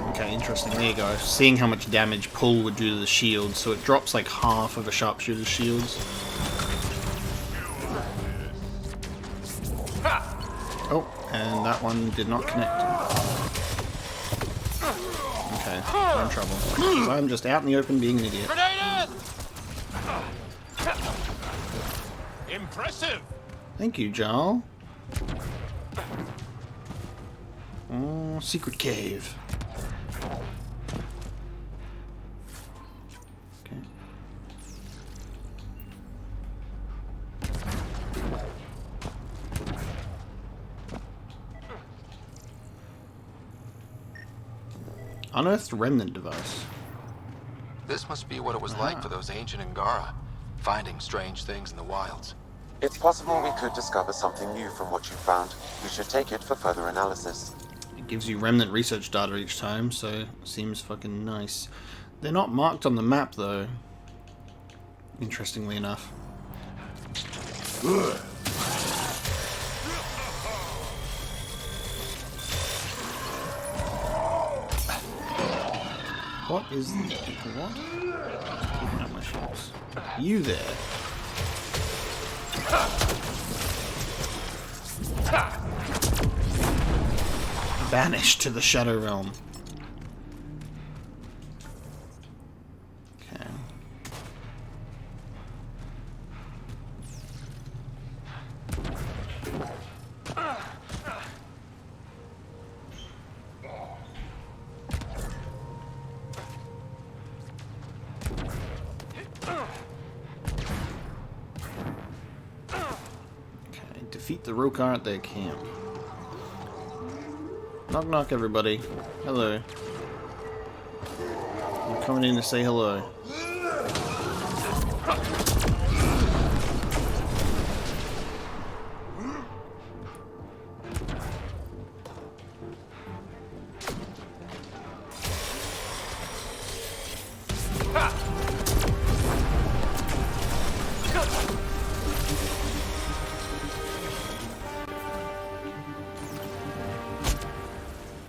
Okay, interesting. There you go. Seeing how much damage pull would do to the shield, so it drops like half of a sharpshooter's shields. Oh, and that one did not connect. Okay, we're in trouble. So I'm just out in the open being an idiot. Grenade in! Impressive! Thank you, Jarl. Oh, secret cave. Okay. Unearthed remnant device. This must be what it was like for those ancient Angara, finding strange things in the wilds. It's possible we could discover something new from what you found. We should take it for further analysis. It gives you remnant research data each time, so seems fucking nice. They're not marked on the map though, interestingly enough. What is what? Keeping up my ships. You there? Banished to the Shadow Realm. Okay. Defeat the Rokar at their camp. Knock knock, everybody. Hello. I'm coming in to say hello.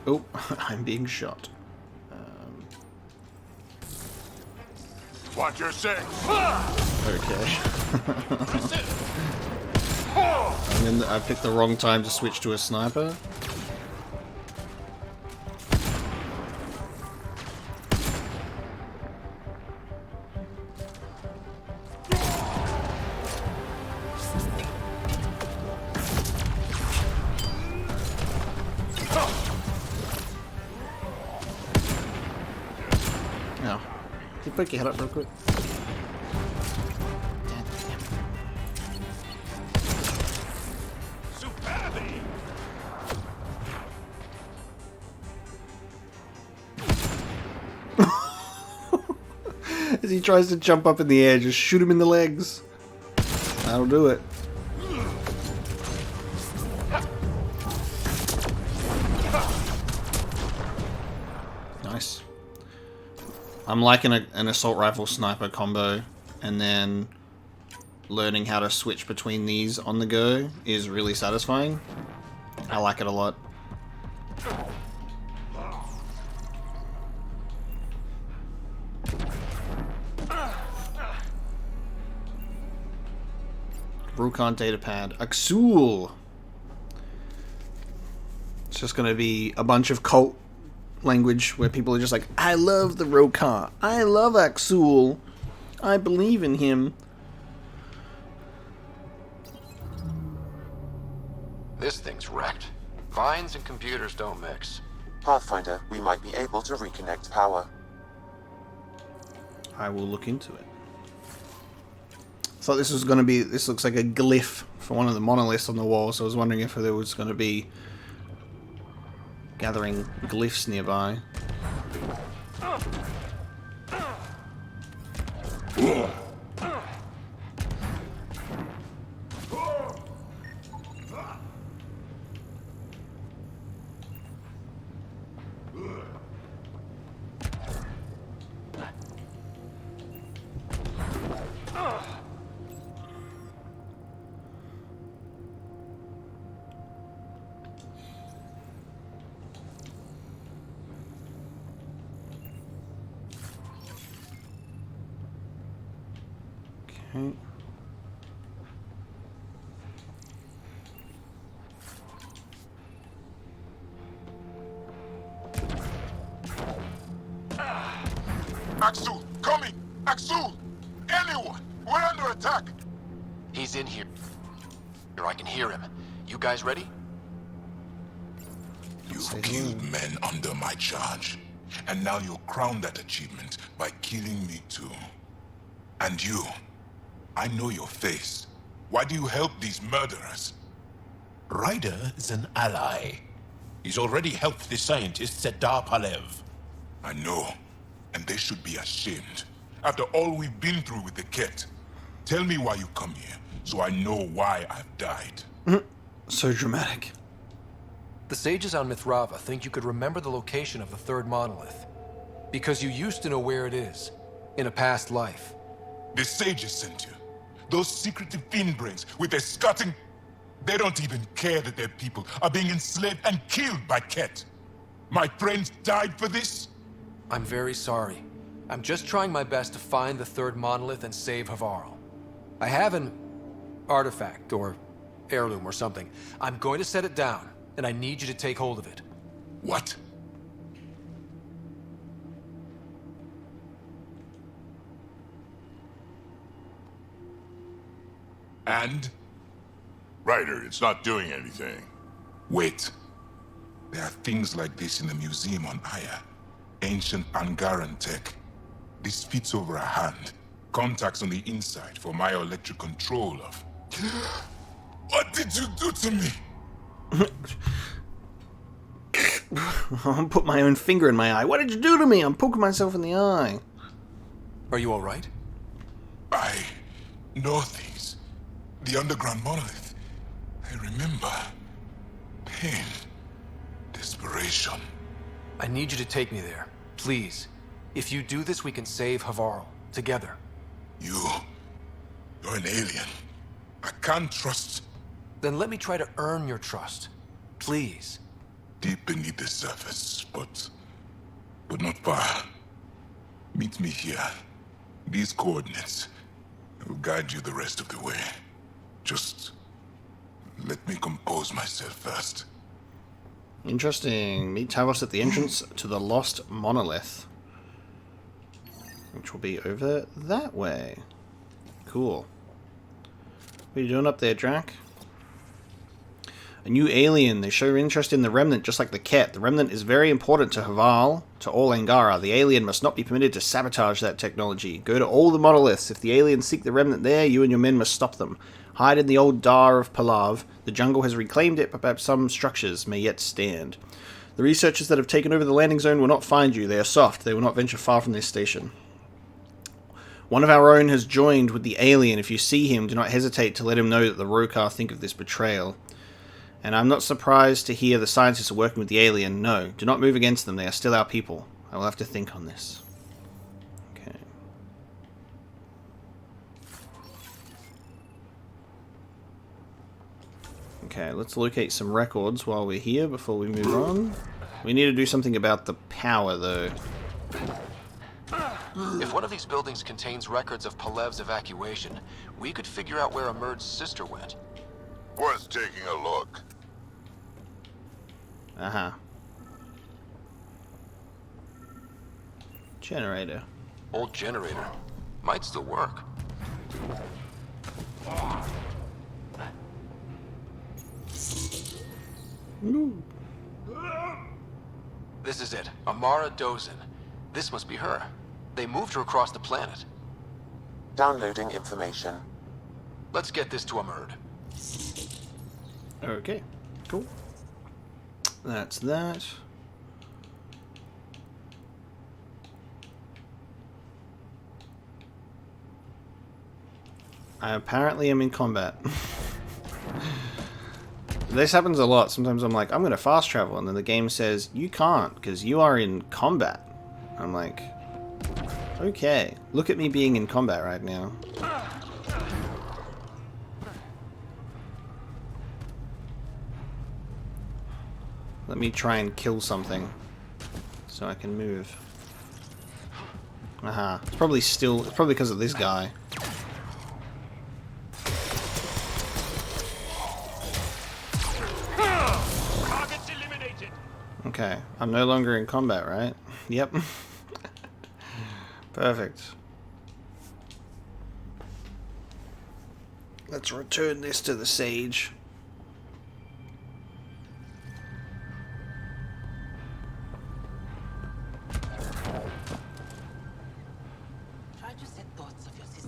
Oh, I'm being shot. Watch your six. Okay. I picked the wrong time to switch to a sniper. Now, can you poke your head up real quick? As he tries to jump up in the air, just shoot him in the legs. That'll do it. Nice. I'm liking an assault rifle sniper combo, and then learning how to switch between these on the go is really satisfying. I like it a lot. Rokar datapad. Axul! It's just gonna be a bunch of cult language where people are just like, I love the Rokar. I love Axul. I believe in him. This thing's wrecked. Vines and computers don't mix. Pathfinder, we might be able to reconnect power. I will look into it. Thought this was going to be... This looks like a glyph for one of the monoliths on the wall, so I was wondering if there was going to be gathering glyphs nearby. Okay. Axul, coming! Axul! Anyone! We're under attack! He's in here. I can hear him. You guys ready? You've killed men under my charge, and now you'll crown that achievement by killing me too. And you, I know your face. Why do you help these murderers? Ryder is an ally. He's already helped the scientists at Dar Palev. I know, and they should be ashamed. After all we've been through with the Ket. Tell me why you come here, so I know why I've died. So dramatic. The sages on Mithrava think you could remember the location of the third monolith. Because you used to know where it is, in a past life. The sages sent you. Those secretive fiend-brains with their scutting... They don't even care that their people are being enslaved and killed by Ket. My friends died for this? I'm very sorry. I'm just trying my best to find the third monolith and save Havarl. I have an artifact, or heirloom, or something. I'm going to set it down, and I need you to take hold of it. What? And? Ryder, it's not doing anything. Wait. There are things like this in the museum on Aya. Ancient Angaran tech. This fits over a hand. Contacts on the inside for my electric control of... What did you do to me? I'll put my own finger in my eye. What did you do to me? I'm poking myself in the eye. Are you all right? I know things. The underground monolith. I remember. Pain. Desperation. I need you to take me there. Please. If you do this, we can save Havarl. Together. You're an alien. I can't trust. Then let me try to earn your trust. Please. Deep beneath the surface, but not far. Meet me here. These coordinates. I will guide you the rest of the way. Just let me compose myself first. Interesting. Meet Talos at the entrance to the Lost Monolith, which will be over that way. Cool. What are you doing up there, Drac? A new alien. They show interest in the Remnant, just like the Ket. The Remnant is very important to Havarl, to all Angara. The alien must not be permitted to sabotage that technology. Go to all the monoliths. If the aliens seek the Remnant there, you and your men must stop them. Hide in the old Dar of Palav. The jungle has reclaimed it, but perhaps some structures may yet stand. The researchers that have taken over the landing zone will not find you. They are soft. They will not venture far from this station. One of our own has joined with the alien. If you see him, do not hesitate to let him know that the Rokar think of this betrayal. And I'm not surprised to hear the scientists are working with the alien. No, do not move against them. They are still our people. I will have to think on this. Okay. Okay, let's locate some records while we're here before we move on. We need to do something about the power, though. If one of these buildings contains records of Palev's evacuation, we could figure out where Emerge's sister went. Worth taking a look. Uh-huh. Generator. Old generator. Might still work. Ooh. This is it. Amara Dozin. This must be her. They moved her across the planet. Downloading information. Let's get this to Emerge. Okay, cool. That's that. I apparently am in combat. This happens a lot. Sometimes I'm like, I'm going to fast travel, and then the game says, you can't, because you are in combat. I'm like, okay, look at me being in combat right now. Let me try and kill something so I can move. Aha. It's probably because of this guy. Okay, I'm no longer in combat, right? Yep. Perfect. Let's return this to the sage.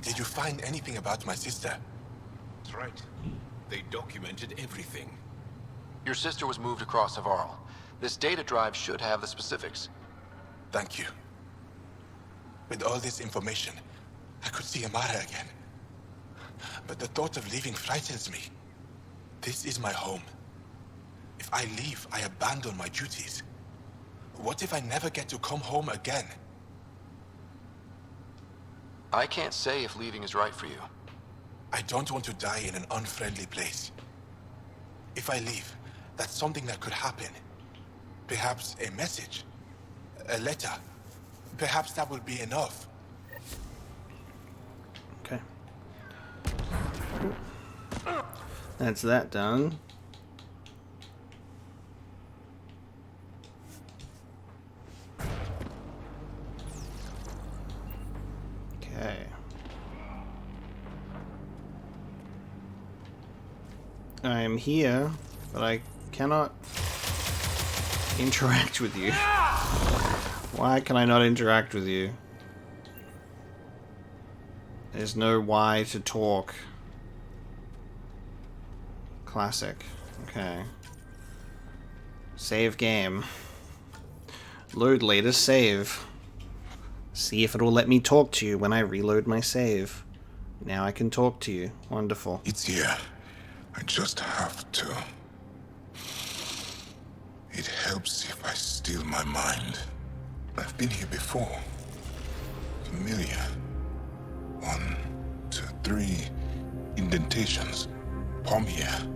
Did you find anything about my sister? That's right. They documented everything. Your sister was moved across Havarl. This data drive should have the specifics. Thank you. With all this information, I could see Amara again. But the thought of leaving frightens me. This is my home. If I leave, I abandon my duties. What if I never get to come home again? I can't say if leaving is right for you. I don't want to die in an unfriendly place. If I leave, that's something that could happen. Perhaps a message, a letter. Perhaps that will be enough. Okay. That's that done. Okay. I am here, but I cannot interact with you. Why can I not interact with you? There's no why to talk. Classic. Okay. Save game. Load latest save. See if it'll let me talk to you when I reload my save. Now I can talk to you. Wonderful. It's here. I just have to. It helps if I steal my mind. I've been here before. Familiar. 1, 2, 3 indentations. Palm here.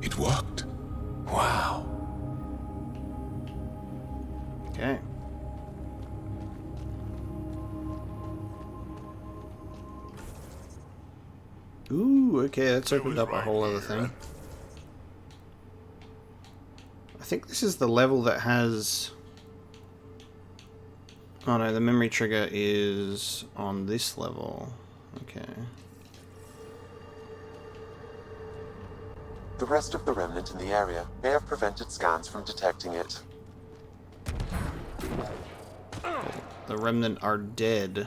It worked. Wow. Okay. Ooh, okay, that's opened up a whole other thing. I think this is the level that has... Oh no, the memory trigger is on this level. Okay. The rest of the remnant in the area may have prevented scans from detecting it. The remnant are dead.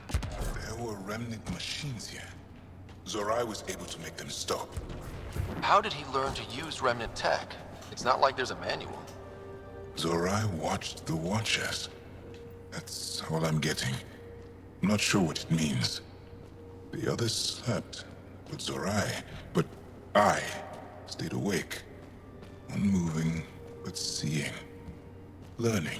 There were remnant machines here. Zorai was able to make them stop. How did he learn to use remnant tech? It's not like there's a manual. Zorai watched the Watchers. That's all I'm getting. I'm not sure what it means. The others slept, but I stayed awake. Unmoving, but seeing. Learning.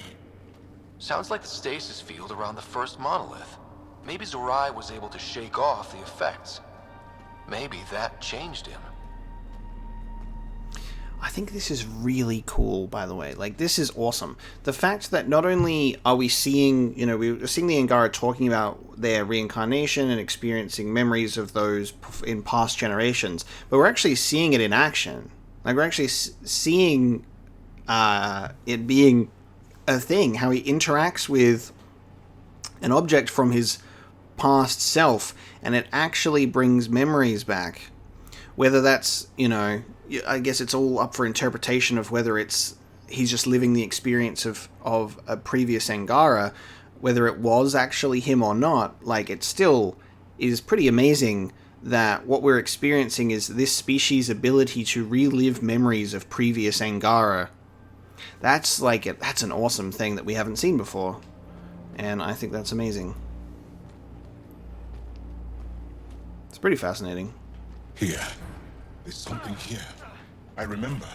Sounds like the stasis field around the first monolith. Maybe Zorai was able to shake off the effects. Maybe that changed him. I think this is really cool, by the way. Like, this is awesome. The fact that not only are we seeing, you know, we're seeing the Angara talking about their reincarnation and experiencing memories of those in past generations, but we're actually seeing it in action. Like, we're actually seeing it being a thing, how he interacts with an object from his past self, and it actually brings memories back. Whether that's, you know, I guess it's all up for interpretation of whether it's he's just living the experience of a previous Angara, whether it was actually him or not. Like, it still is pretty amazing that what we're experiencing is this species' ability to relive memories of previous Angara. That's that's an awesome thing that we haven't seen before, and I think that's amazing. It's pretty fascinating. Here. There's something here. I remember.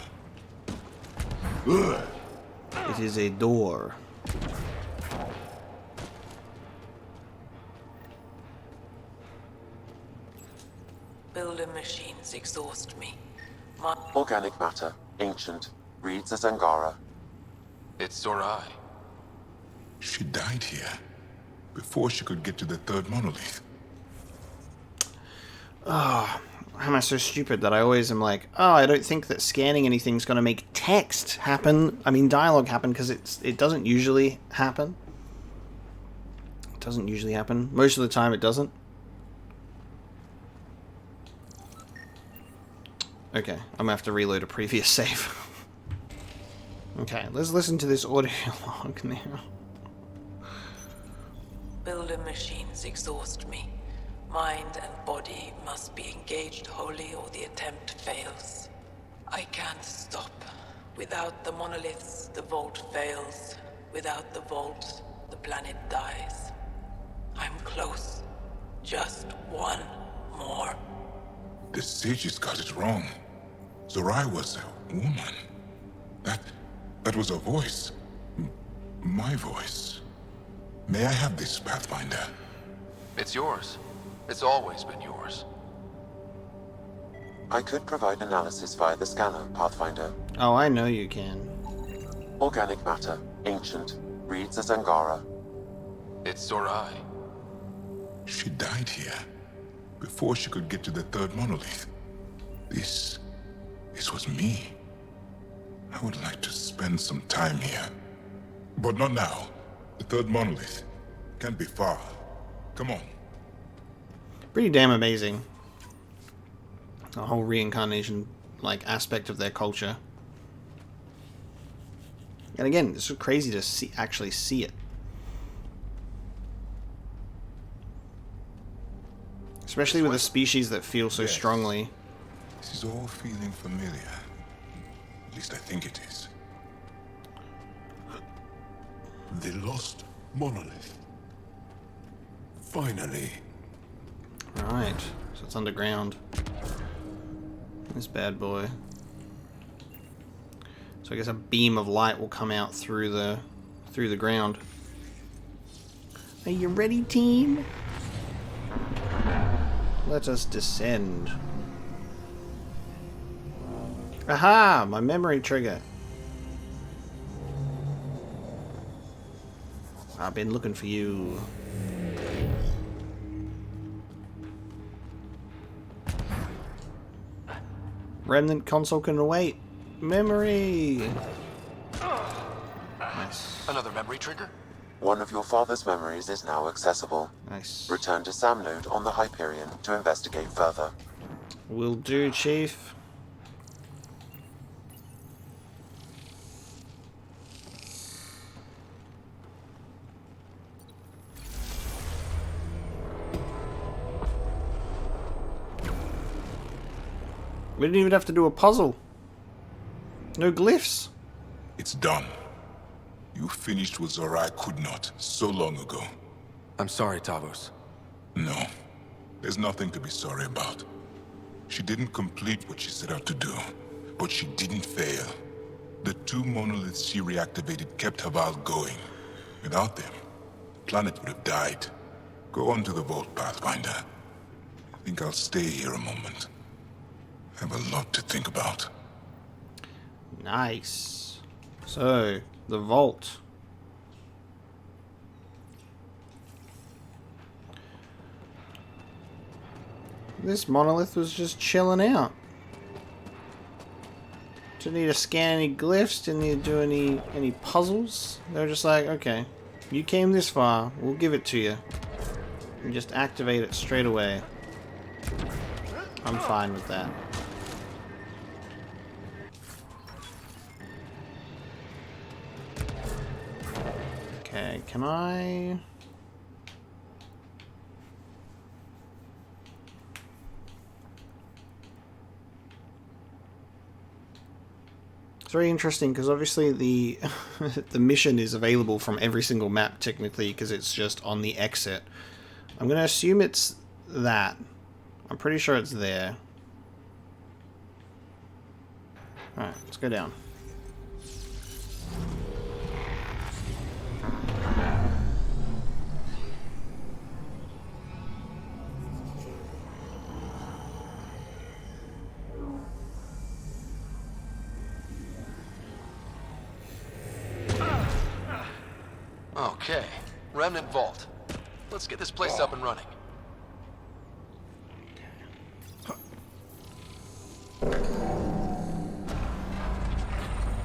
It is a door. Builder machines exhaust me. Organic matter, ancient, reads as Angara. It's Zorai. She died here before she could get to the third monolith. Oh, how am I so stupid that I always am like, oh, I don't think that scanning anything's going to make text happen. I mean, dialogue happen, because it doesn't usually happen. It doesn't usually happen. Most of the time, it doesn't. Okay, I'm going to have to reload a previous save. Okay, let's listen to this audio log now. Builder machines exhaust me. Mind and body must be engaged wholly or the attempt fails. I can't stop. Without the monoliths, the vault fails. Without the vault, the planet dies. I'm close. Just one more. The sages got it wrong. Zorai was a woman. That was a voice. My voice. May I have this, Pathfinder? It's yours. It's always been yours. I could provide analysis via the scanner, Pathfinder. Oh, I know you can. Organic matter, ancient, reads as Angara. It's Zorai. She died here before she could get to the third monolith. This was me. I would like to spend some time here. But not now. The third monolith can't be far. Come on. Pretty damn amazing. The whole reincarnation aspect of their culture. And again, it's so crazy to actually see it. Especially with a species that feels so strongly. This is all feeling familiar. At least I think it is. The lost monolith. Finally. Right, so it's underground. This bad boy. So I guess a beam of light will come out through the ground. Are you ready, team? Let us descend. Aha! My memory trigger. I've been looking for you. Remnant console can await. Memory! Nice. Another memory trigger? One of your father's memories is now accessible. Nice. Return to Sam node on the Hyperion to investigate further. Will do, Chief. We didn't even have to do a puzzle. No glyphs. It's done. You finished what Zorai could not so long ago. I'm sorry, Tavos. No. There's nothing to be sorry about. She didn't complete what she set out to do, but she didn't fail. The 2 monoliths she reactivated kept Havarl going. Without them, the planet would have died. Go on to the Vault, Pathfinder. I think I'll stay here a moment. I have a lot to think about. Nice. So, the Vault. This monolith was just chilling out. Didn't need to scan any glyphs, didn't need to do any puzzles. They were just like, okay, you came this far, we'll give it to you. And just activate it straight away. I'm fine with that. Okay, can I... It's very interesting because obviously the the mission is available from every single map technically because it's just on the exit. I'm going to assume it's that. I'm pretty sure it's there. Alright, let's go down. Okay, Remnant Vault. Let's get this place up and running.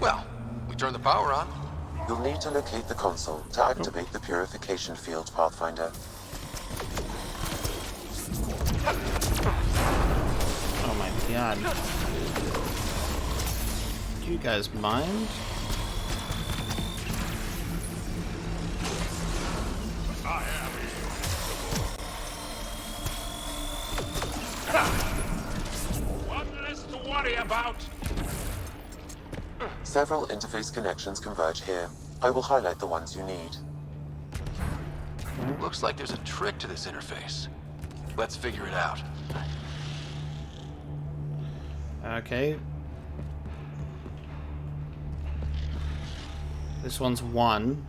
Well, we turn the power on. You'll need to locate the console to activate the purification field, Pathfinder. Oh my god. Do you guys mind? One less to worry about. Several interface connections converge here. I will highlight the ones you need. Looks like there's a trick to this interface. Let's figure it out. Okay. This one's 1.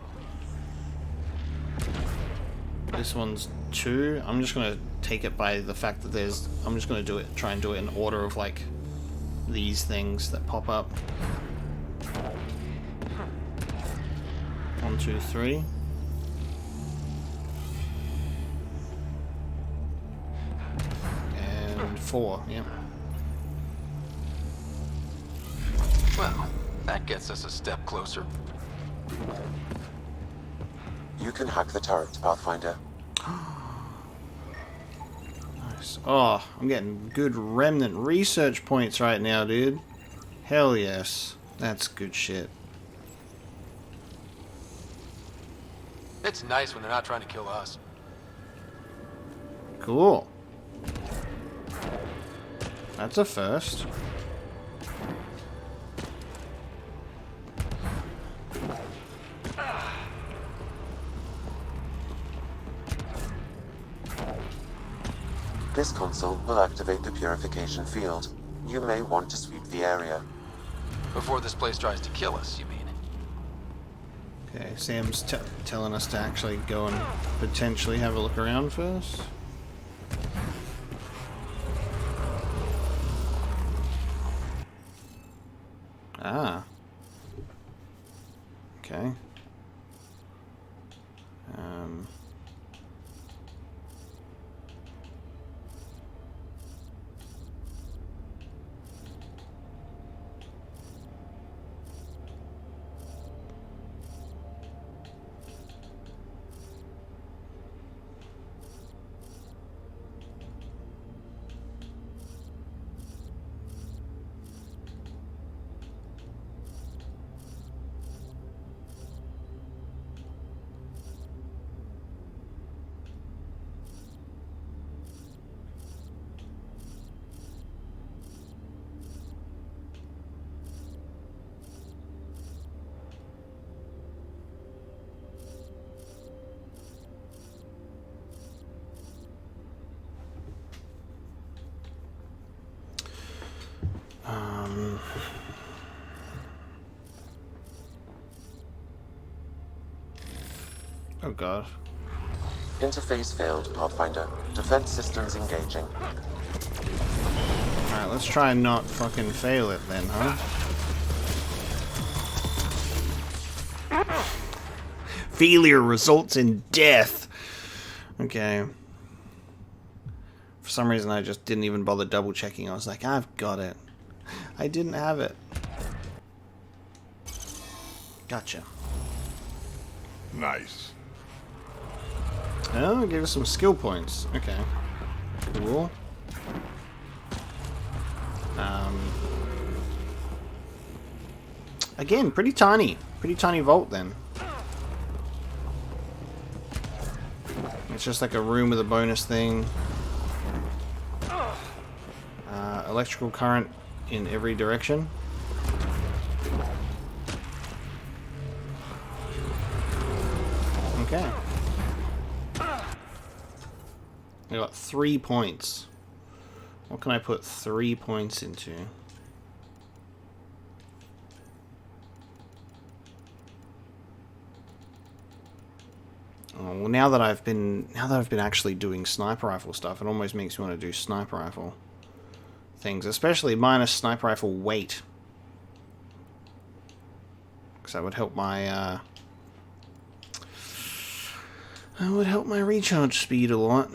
This one's 2. I'm just gonna take it by the fact that there's... I'm just gonna do it, try and do it in order of like these things that pop up. 1, 2, 3. And 4, yeah. Well, that gets us a step closer. You can hack the turret, Pathfinder. Nice. Oh, I'm getting good Remnant research points right now, dude. Hell yes. That's good shit. It's nice when they're not trying to kill us. Cool. That's a first. This console will activate the purification field. You may want to sweep the area. Before this place tries to kill us, you mean? Okay, Sam's telling us to actually go and potentially have a look around first. Ah. Okay. Oh god. Interface failed, Pathfinder. Defense systems engaging. Alright, let's try and not fucking fail it then, huh? Failure results in death. Okay. For some reason I just didn't even bother double checking. I was like, I've got it. I didn't have it. Gotcha. Nice. Oh, give us some skill points. Okay. Cool. Again, pretty tiny. Pretty tiny vault then. It's just like a room with a bonus thing. Electrical current in every direction. Okay. I got 3 points. What can I put 3 points into? Oh, well, now that I've been actually doing sniper rifle stuff, it almost makes me want to do sniper rifle things, especially minus sniper rifle weight, because that would help my recharge speed a lot.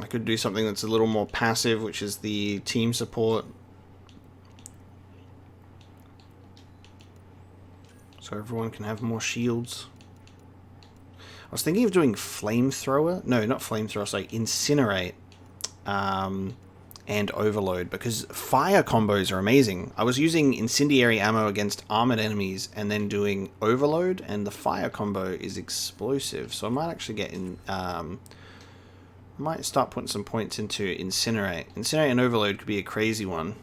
I could do something that's a little more passive, which is the team support. So everyone can have more shields. I was thinking of doing flamethrower. No, not flamethrower, sorry, incinerate. And overload, because fire combos are amazing. I was using incendiary ammo against armored enemies and then doing overload, and the fire combo is explosive. So I might actually get in... I might start putting some points into incinerate. Incinerate and overload could be a crazy one.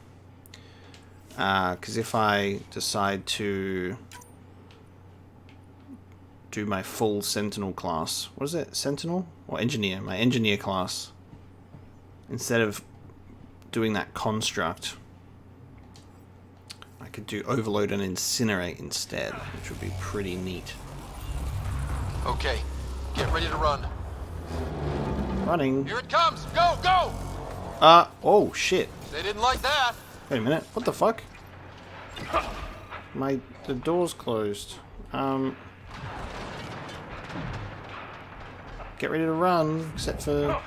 Because if I decide to do my full sentinel class... What is it? Sentinel? Or engineer? My engineer class. Instead of doing that construct, I could do overload and incinerate instead, which would be pretty neat. Okay, get ready to run. Running. Here it comes! Go, go! Oh shit. They didn't like that. Wait a minute, what the fuck? The door's closed. Get ready to run, except for...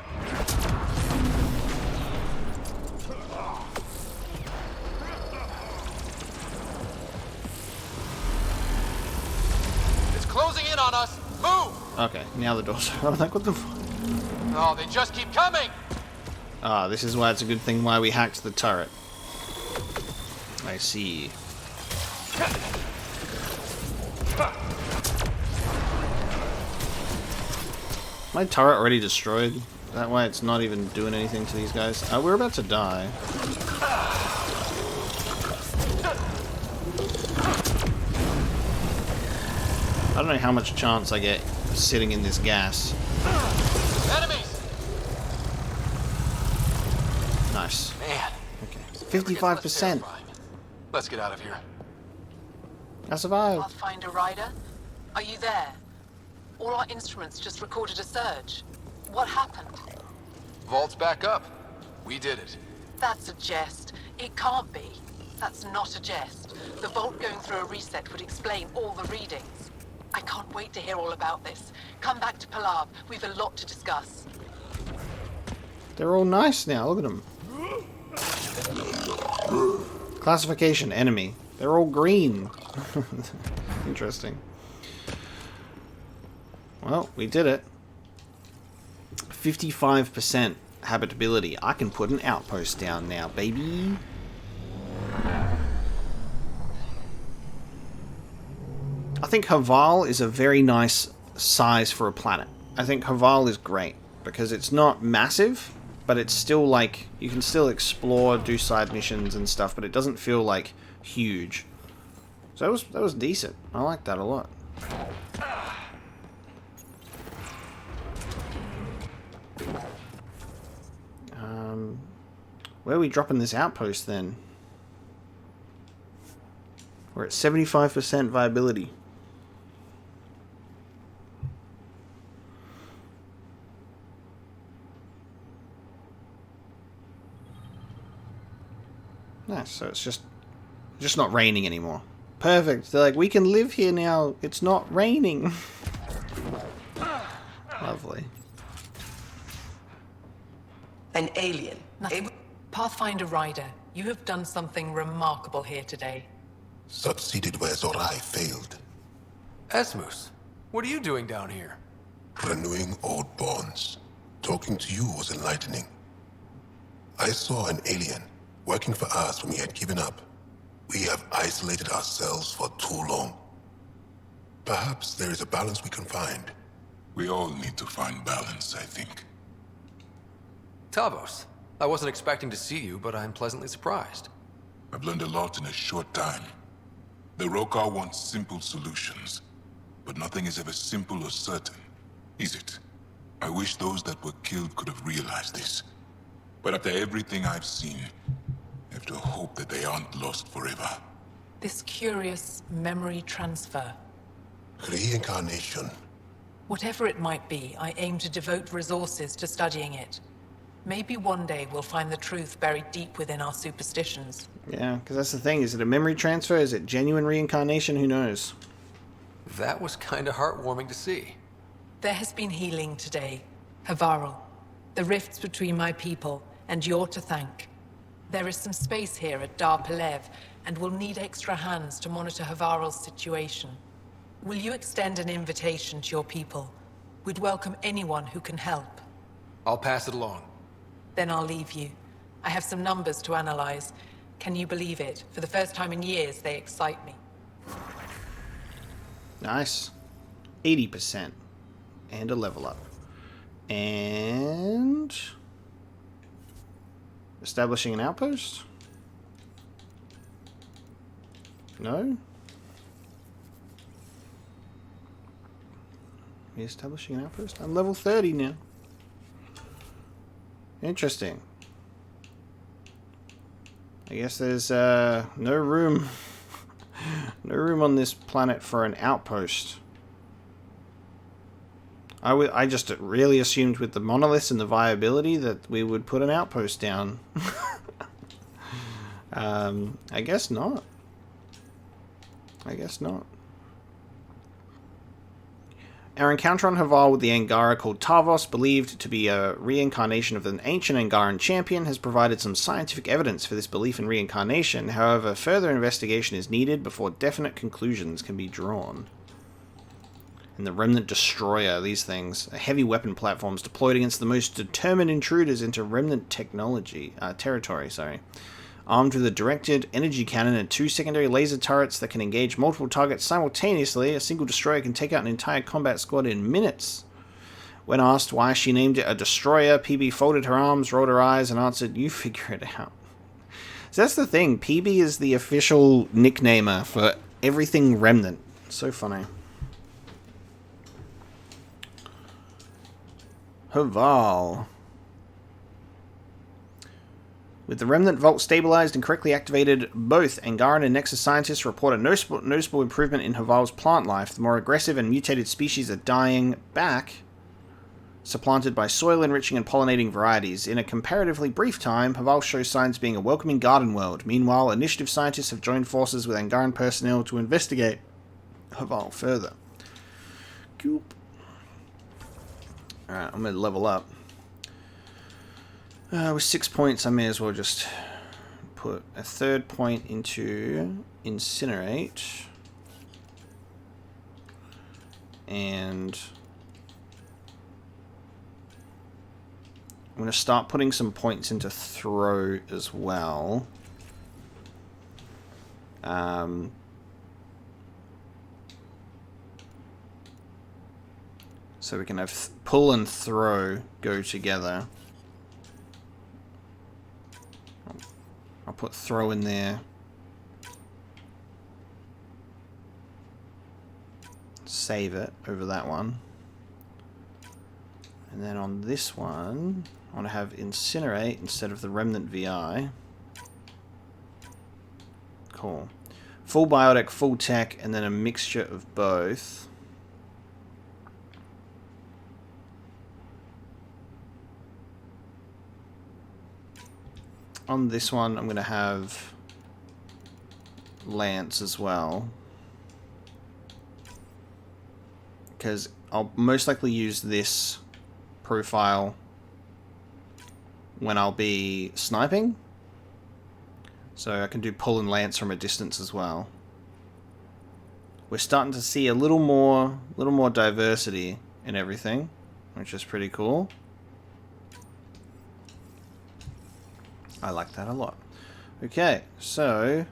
Closing in on us. Move! Okay, now the door's open. I'm like, what the fuck? Oh, they just keep coming! Ah, this is why it's a good thing why we hacked the turret. I see. My turret already destroyed? That way it's not even doing anything to these guys. We're about to die. I don't know how much chance I get sitting in this gas. Enemies! Nice. Man. Okay. 55%. Let's get out of here. I survived. Pathfinder Rider, are you there? All our instruments just recorded a surge. What happened? Vault's back up. We did it. That's a jest. It can't be. That's not a jest. The Vault going through a reset would explain all the readings. I can't wait to hear all about this. Come back to Palav. We've a lot to discuss. They're all nice now. Look at them. Classification, enemy. They're all green. Interesting. Well, we did it. 55% habitability. I can put an outpost down now, baby. I think Havarl is a very nice size for a planet. I think Havarl is great because it's not massive, but it's still like you can still explore, do side missions and stuff, but it doesn't feel like huge. So that was decent. I like that a lot. Where are we dropping this outpost then? We're at 75% viability. Nice, so it's just not raining anymore. Perfect. They're like, we can live here now. It's not raining. Lovely. An alien. Pathfinder Rider, you have done something remarkable here today. Succeeded where Zorai failed. Esmus, what are you doing down here? Renewing old bonds. Talking to you was enlightening. I saw an alien working for us when we had given up. We have isolated ourselves for too long. Perhaps there is a balance we can find. We all need to find balance, I think. Tavos, I wasn't expecting to see you, but I'm pleasantly surprised. I've learned a lot in a short time. The Rokar want simple solutions, but nothing is ever simple or certain, is it? I wish those that were killed could have realized this. But after everything I've seen, I have to hope that they aren't lost forever. This curious memory transfer. Reincarnation. Whatever it might be, I aim to devote resources to studying it. Maybe one day we'll find the truth buried deep within our superstitions. Yeah, because that's the thing. Is it a memory transfer? Is it genuine reincarnation? Who knows? That was kind of heartwarming to see. There has been healing today. Havarl, the rifts between my people, and you're to thank. There is some space here at Dar Pelev, and we'll need extra hands to monitor Havarl's situation. Will you extend an invitation to your people? We'd welcome anyone who can help. I'll pass it along. Then I'll leave you. I have some numbers to analyze. Can you believe it? For the first time in years, they excite me. Nice. 80%. And a level up. And... establishing an outpost? No? Establishing an outpost? I'm level 30 now. Interesting. I guess there's no room no room on this planet for an outpost. I just really assumed with the monoliths and the viability that we would put an outpost down. I guess not. I guess not. Our encounter on Havarl with the Angara called Tavos, believed to be a reincarnation of an ancient Angaran champion, has provided some scientific evidence for this belief in reincarnation. However, further investigation is needed before definite conclusions can be drawn. And the Remnant Destroyer, these things, are heavy weapon platforms deployed against the most determined intruders into Remnant territory. Armed with a directed energy cannon and 2 secondary laser turrets that can engage multiple targets simultaneously, a single destroyer can take out an entire combat squad in minutes. When asked why she named it a destroyer, PB folded her arms, rolled her eyes, and answered, "You figure it out." So that's the thing. PB is the official nicknamer for everything Remnant. So funny. Havarl. With the Remnant Vault stabilized and correctly activated, both Angaran and Nexus scientists report a noticeable improvement in Havarl's plant life. The more aggressive and mutated species are dying back, supplanted by soil-enriching and pollinating varieties. In a comparatively brief time, Havarl shows signs of being a welcoming garden world. Meanwhile, initiative scientists have joined forces with Angaran personnel to investigate Havarl further. Goop. Alright, I'm going to level up. With 6 points, I may as well just put a third point into Incinerate. And I'm going to start putting some points into Throw as well. So we can have Pull and Throw go together. I'll put Throw in there. Save it over that one. And then on this one, I want to have Incinerate instead of the Remnant VI. Cool. Full Biotic, full Tech, and then a mixture of both. On this one, I'm going to have Lance as well. Because I'll most likely use this profile when I'll be sniping. So I can do Pull and Lance from a distance as well. We're starting to see a little more diversity in everything, which is pretty cool. I like that a lot. Okay, so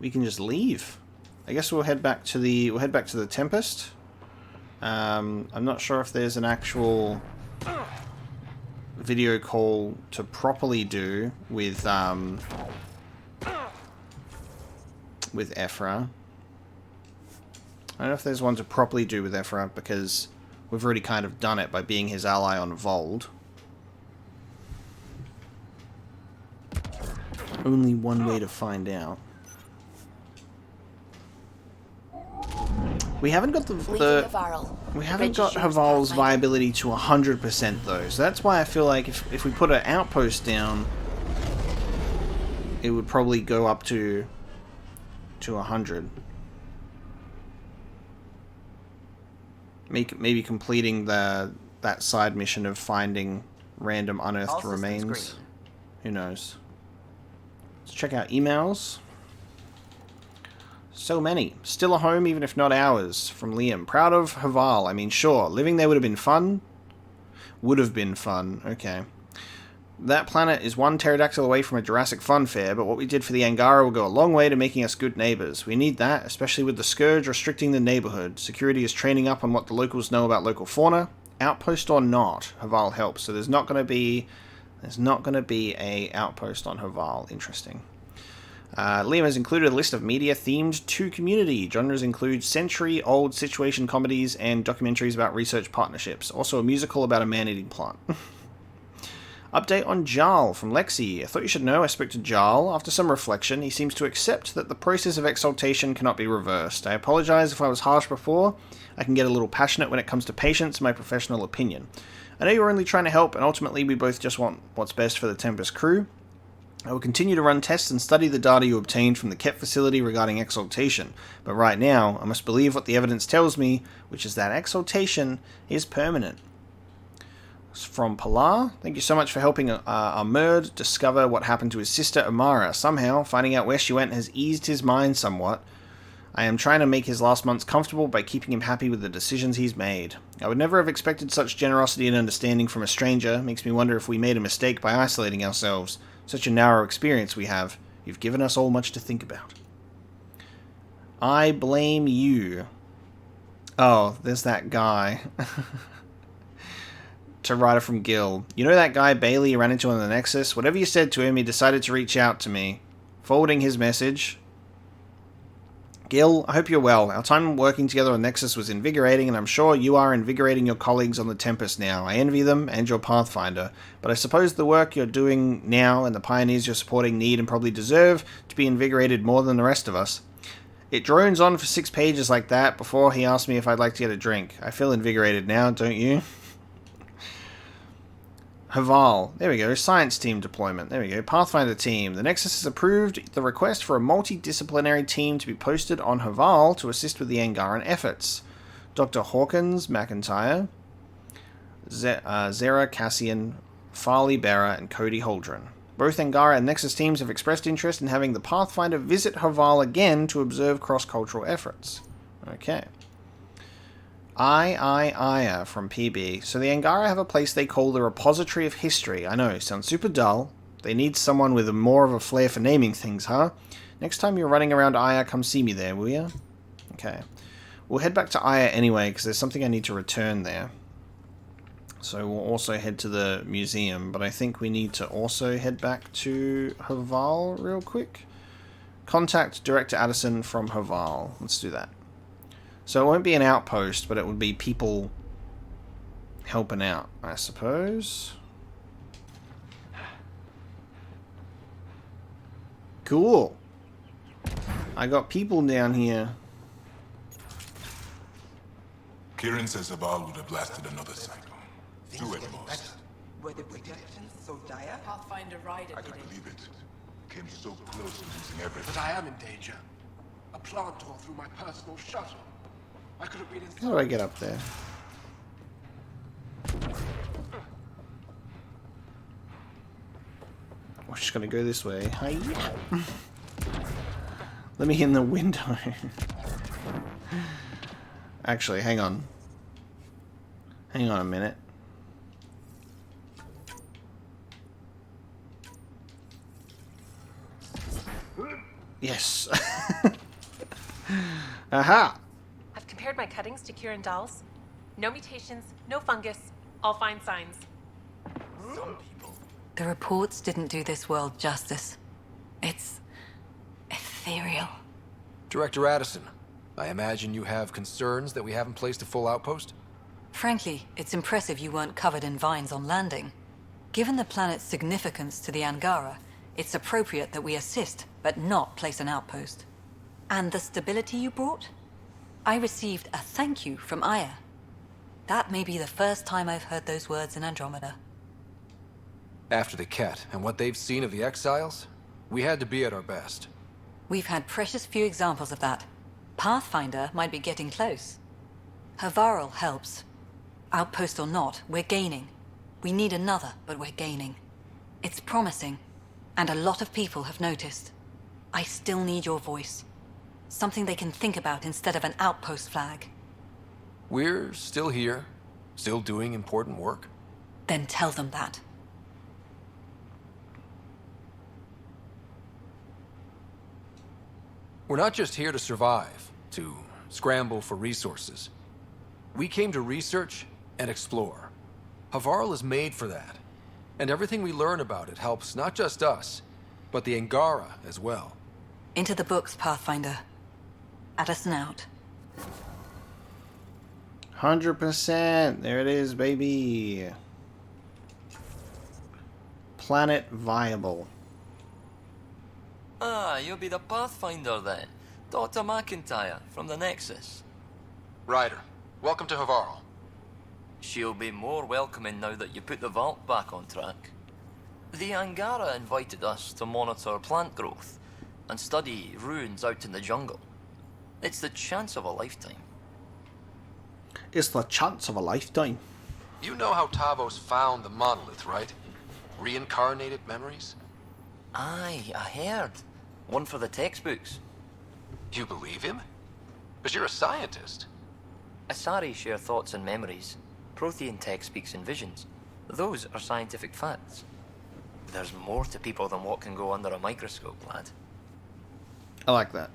we can just leave. I guess we'll head back to the Tempest. I'm not sure if there's an actual video call to properly do with Ephra. I don't know if there's one to properly do with Ephra because we've already kind of done it by being his ally on Vold. Only one way to find out. We haven't got we haven't got Havarl's viability to 100% though, so that's why I feel like if we put an outpost down, it would probably go up to 100. Maybe completing that side mission of finding random unearthed remains. Who knows? Let's check out emails. So many. Still a home, even if not ours. From Liam. Proud of Havarl. I mean, sure. Living there would have been fun. Would have been fun. Okay. That planet is one pterodactyl away from a Jurassic Fun Fair, but what we did for the Angara will go a long way to making us good neighbors. We need that, especially with the Scourge restricting the neighborhood. Security is training up on what the locals know about local fauna. Outpost or not, Havarl helps. So there's not going to be a outpost on Havarl. Interesting. Liam has included a list of media themed to community. Genres include century-old situation comedies and documentaries about research partnerships. Also a musical about a man-eating plant. Update on Jarl from Lexi. I thought you should know I spoke to Jarl. After some reflection, he seems to accept that the process of exaltation cannot be reversed. I apologize if I was harsh before. I can get a little passionate when it comes to patience, my professional opinion. I know you're only trying to help, and ultimately we both just want what's best for the Tempest crew. I will continue to run tests and study the data you obtained from the KEP facility regarding exaltation, but right now, I must believe what the evidence tells me, which is that exaltation is permanent. It's from Pilar. Thank you so much for helping Ahmerd discover what happened to his sister Amara. Somehow, finding out where she went has eased his mind somewhat. I am trying to make his last months comfortable by keeping him happy with the decisions he's made. I would never have expected such generosity and understanding from a stranger. Makes me wonder if we made a mistake by isolating ourselves. Such a narrow experience we have. You've given us all much to think about. I blame you. Oh, there's that guy. To writer from Gil. You know that guy Bailey you ran into on the Nexus? Whatever you said to him, he decided to reach out to me. Forwarding his message. Gil, I hope you're well. Our time working together on Nexus was invigorating, and I'm sure you are invigorating your colleagues on the Tempest now. I envy them and your Pathfinder, but I suppose the work you're doing now and the pioneers you're supporting need and probably deserve to be invigorated more than the rest of us. It drones on for 6 pages like that before he asked me if I'd like to get a drink. I feel invigorated now, don't you? Havarl. There we go. Science team deployment. There we go. Pathfinder team. The Nexus has approved the request for a multidisciplinary team to be posted on Havarl to assist with the Angaran efforts. Dr. Hawkins, McIntyre, Zera Cassian, Farley Berra, and Cody Holdren. Both Angara and Nexus teams have expressed interest in having the Pathfinder visit Havarl again to observe cross-cultural efforts. Okay. Aya from PB. So the Angara have a place they call the Repository of History. I know, sounds super dull. They need someone with more of a flair for naming things, huh? Next time you're running around Aya, come see me there, will ya? Okay. We'll head back to Aya anyway, because there's something I need to return there. So we'll also head to the museum, but I think we need to also head back to Havarl real quick. Contact Director Addison from Havarl. Let's do that. So it won't be an outpost, but it would be people helping out, I suppose. Cool. I got people down here. Kieran says Havarl would have lasted another cycle. 2 at most. Were the projections so dire? Pathfinder Rider I did can it. believe it. Came so close to losing everything. But I am in danger. A plant tore through my personal shuttle. I could have been How do I get up there? We're just gonna go this way. Hi. Let me in the window. Actually, hang on. Hang on a minute. Yes. Aha! I've compared my cuttings to Kieran Dahl's. No mutations, no fungus, all fine signs. The reports didn't do this world justice. It's ethereal. Director Addison, I imagine you have concerns that we haven't placed a full outpost? Frankly, it's impressive you weren't covered in vines on landing. Given the planet's significance to the Angara, it's appropriate that we assist, but not place an outpost. And the stability you brought? I received a thank you from Aya. That may be the first time I've heard those words in Andromeda. After the Ket and what they've seen of the exiles, we had to be at our best. We've had precious few examples of that. Pathfinder might be getting close. Havarl helps. Outpost or not, we're gaining. We need another, but we're gaining. It's promising, and a lot of people have noticed. I still need your voice. Something they can think about instead of an outpost flag. We're still here, still doing important work. Then tell them that. We're not just here to survive, to scramble for resources. We came to research and explore. Havarl is made for that. And everything we learn about it helps not just us, but the Angara as well. Into the books, Pathfinder. Addison out. 100%. There it is, baby. Planet viable. Ah, you'll be the Pathfinder then. Dr. McIntyre from the Nexus. Ryder, welcome to Havarl. She'll be more welcoming now that you put the vault back on track. The Angara invited us to monitor plant growth and study ruins out in the jungle. It's the chance of a lifetime. It's the chance of a lifetime. You know how Tavos found the monolith, right? Reincarnated memories? Aye, I heard. One for the textbooks. You believe him? Because you're a scientist. Asari share thoughts and memories. Prothean tech speaks in visions. Those are scientific facts. There's more to people than what can go under a microscope, lad. I like that.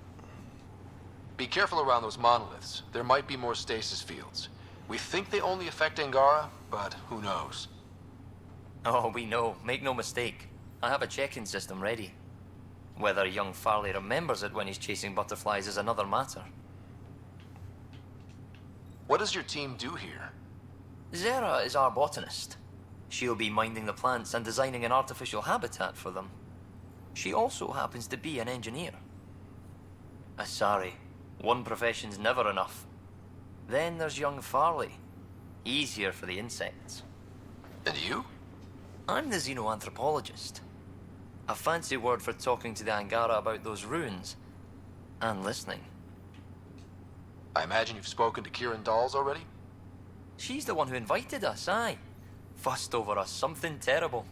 Be careful around those monoliths. There might be more stasis fields. We think they only affect Angara, but who knows? Oh, we know. Make no mistake. I have a check-in system ready. Whether young Farley remembers it when he's chasing butterflies is another matter. What does your team do here? Zera is our botanist. She'll be minding the plants and designing an artificial habitat for them. She also happens to be an engineer. Sorry, one profession's never enough. Then there's young Farley. He's here for the insects. And you? I'm the xenoanthropologist. A fancy word for talking to the Angara about those ruins. And listening. I imagine you've spoken to Kieran Dawes already? She's the one who invited us, aye. Fussed over us something terrible.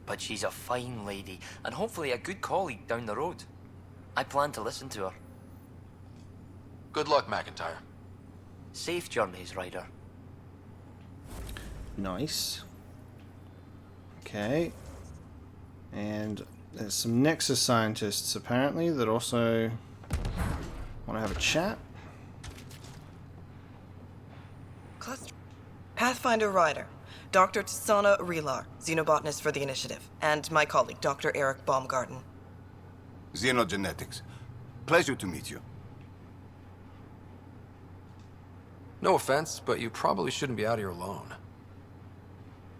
But she's a fine lady, and hopefully a good colleague down the road. I plan to listen to her. Good luck, McIntyre. Safe journeys, Ryder. Nice. Okay. And there's some Nexus scientists, apparently, that also want to have a chat. Pathfinder Ryder, Dr. Tsana Relar, xenobotanist for the Initiative, and my colleague, Dr. Eric Baumgarten. Xenogenetics. Pleasure to meet you. No offense, but you probably shouldn't be out here alone.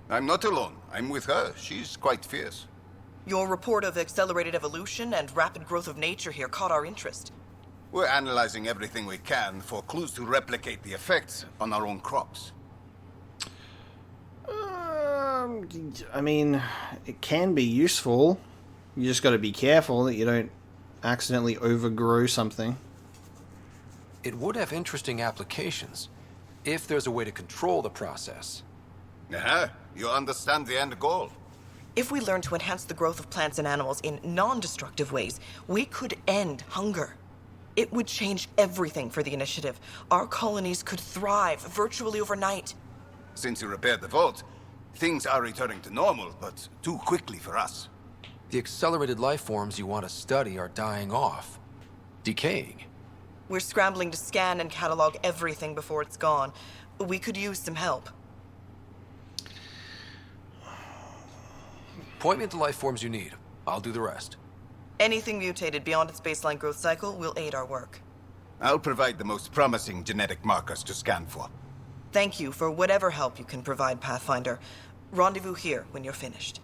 I'm not alone. I'm with her. She's quite fierce. Your report of accelerated evolution and rapid growth of nature here caught our interest. We're analyzing everything we can for clues to replicate the effects on our own crops. I mean, it can be useful. You just got to be careful that you don't accidentally overgrow something. It would have interesting applications, if there's a way to control the process. You understand the end goal. If we learn to enhance the growth of plants and animals in non-destructive ways, we could end hunger. It would change everything for the Initiative. Our colonies could thrive virtually overnight. Since you repaired the vault, things are returning to normal, but too quickly for us. The accelerated life forms you want to study are dying off. Decaying. We're scrambling to scan and catalog everything before it's gone. We could use some help. Point me at the life forms you need. I'll do the rest. Anything mutated beyond its baseline growth cycle will aid our work. I'll provide the most promising genetic markers to scan for. Thank you for whatever help you can provide, Pathfinder. Rendezvous here when you're finished.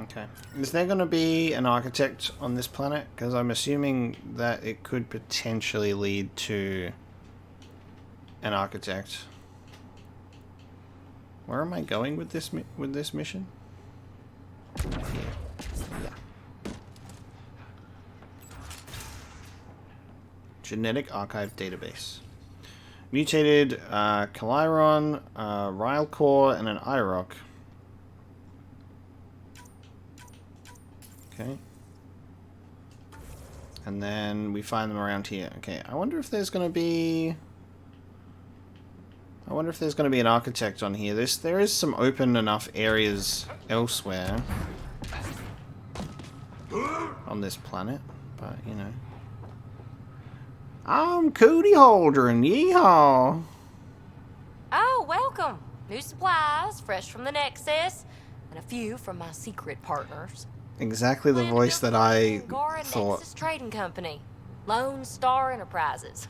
Okay. Is there going to be an architect on this planet? Because I'm assuming that it could potentially lead to an architect. Where am I going with this mission? Yeah. Genetic Archive Database. Mutated Caliron, Rylecore, and an IROC. Okay. And then we find them around here. Okay, I wonder if there's going to be... an architect on here. There is some open enough areas elsewhere on this planet, but you know. I'm Cody Holdren, yeehaw! Oh, welcome! New supplies, fresh from the Nexus, and a few from my secret partners. Exactly the voice that I thought. Nexus Trading Company, Lone Star Enterprises.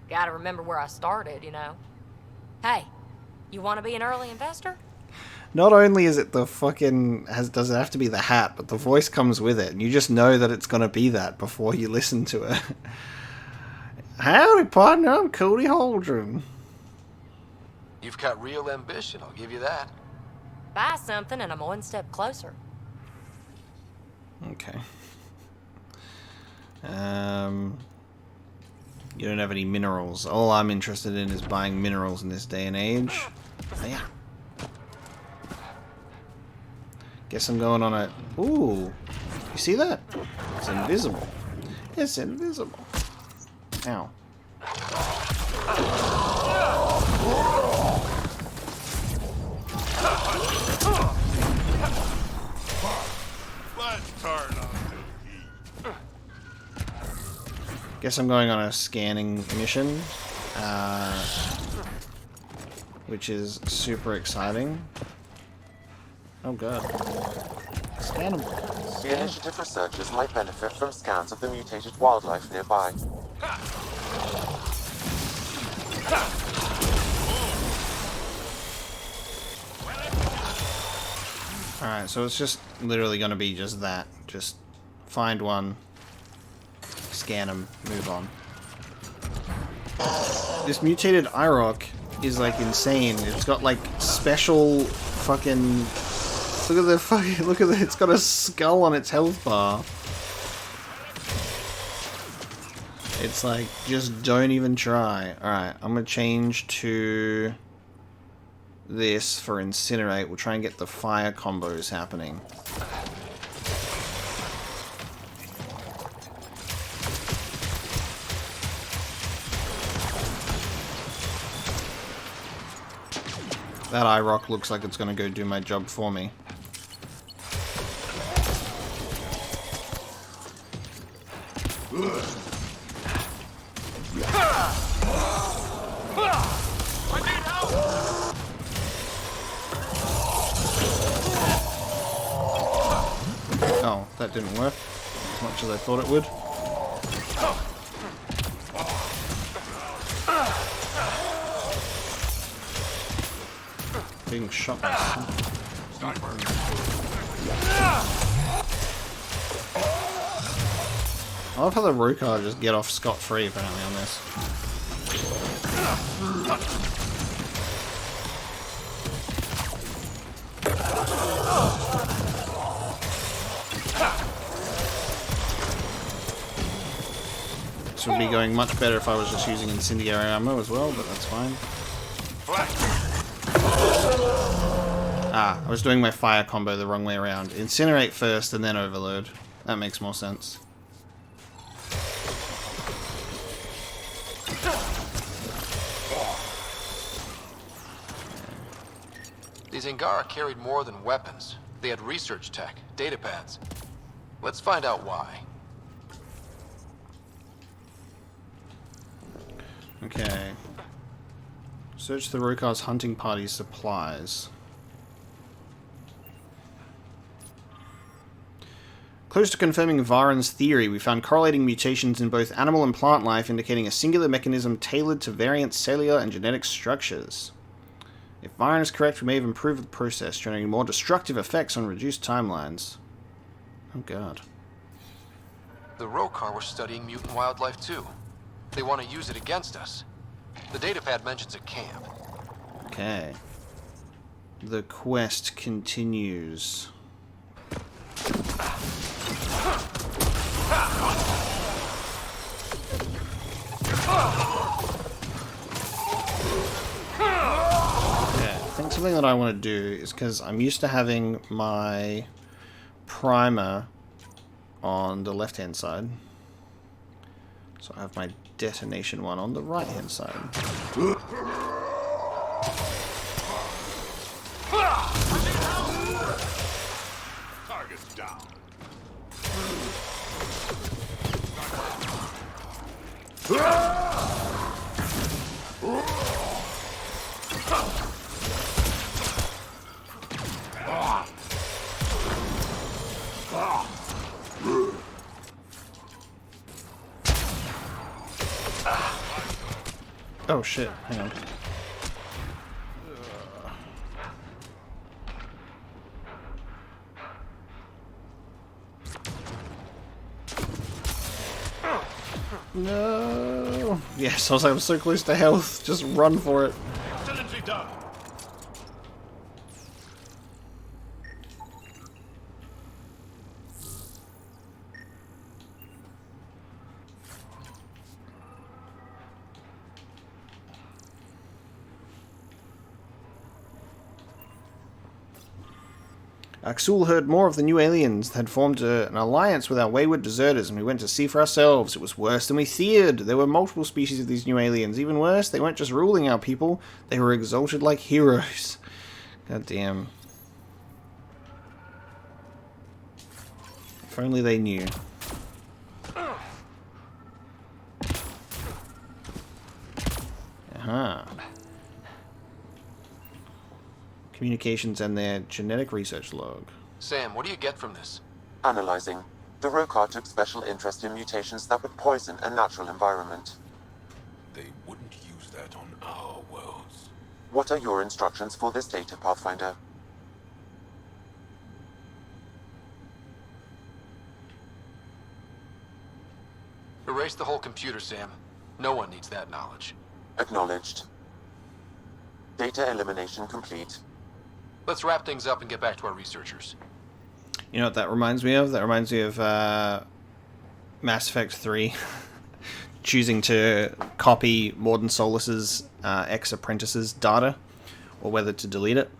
Gotta remember where I started, you know. Hey, you want to be an early investor? Not only is it the fucking does it have to be the hat, but the voice comes with it, and you just know that it's gonna be that before you listen to it. Howdy, partner. I'm Cody Holdren. You've got real ambition, I'll give you that. Buy something and I'm one step closer. Okay. You don't have any minerals. All I'm interested in is buying minerals in this day and age. Oh, yeah. Guess I'm going on a... Ooh. You see that? It's invisible. It's invisible. Ow. Let's turn on the heat. guess I'm going on a scanning mission, which is super exciting. Oh god. Scan them. The initiative researchers might benefit from scans of the mutated wildlife nearby. Alright, so it's just literally going to be just that. Just find one, scan them, move on. This mutated IROC is like insane. It's got like special fucking... Look at the, it's got a skull on its health bar. It's like, just don't even try. Alright, I'm gonna change to this for Incinerate. We'll try and get the fire combos happening. That IROC looks like it's gonna go do my job for me. Oh, that didn't work as much as I thought it would. Being shot by sniper. I love how the Rokar just get off scot-free apparently on this. This would be going much better if I was just using incendiary ammo as well, but that's fine. Ah, I was doing my fire combo the wrong way around. Incinerate first and then overload. That makes more sense. These Angara carried more than weapons. They had research tech, data pads. Let's find out why. Okay. Search the Rokar's hunting party's supplies. Close to confirming Varen's theory, we found correlating mutations in both animal and plant life, indicating a singular mechanism tailored to variant cellular and genetic structures. If Varen is correct, we may have improved the process, generating more destructive effects on reduced timelines. Oh god. The Rokar were studying mutant wildlife too. They want to use it against us. The datapad mentions a camp. Okay. The quest continues. I think something that I want to do is, because I'm used to having my primer on the left hand side, so I have my detonation one on the right hand side. Target's down. Oh shit, hang on. No. Yes, I was like, I'm so close to health. Just run for it. Excellently done. Axul heard more of the new aliens, had formed an alliance with our wayward deserters, and we went to see for ourselves. It was worse than we feared. There were multiple species of these new aliens. Even worse, they weren't just ruling our people, they were exalted like heroes. God damn. If only they knew. Uh-huh. Communications and their genetic research log. Sam, what do you get from this? Analyzing. The Rokar took special interest in mutations that would poison a natural environment. They wouldn't use that on our worlds. What are your instructions for this data, Pathfinder? Erase the whole computer, Sam. No one needs that knowledge. Acknowledged. Data elimination complete. Let's wrap things up and get back to our researchers. You know what that reminds me of? That reminds me of Mass Effect 3. Choosing to copy Morden Solus's ex-apprentice's data, or whether to delete it.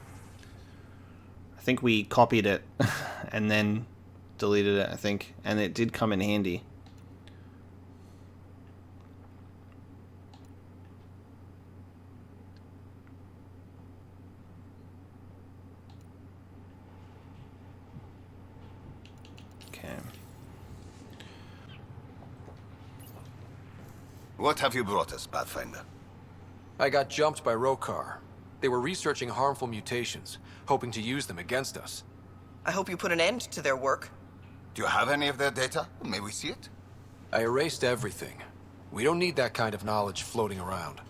I think we copied it and then deleted it, I think. And it did come in handy. What have you brought us, Pathfinder? I got jumped by Rokar. They were researching harmful mutations, hoping to use them against us. I hope you put an end to their work. Do you have any of their data? May we see it? I erased everything. We don't need that kind of knowledge floating around.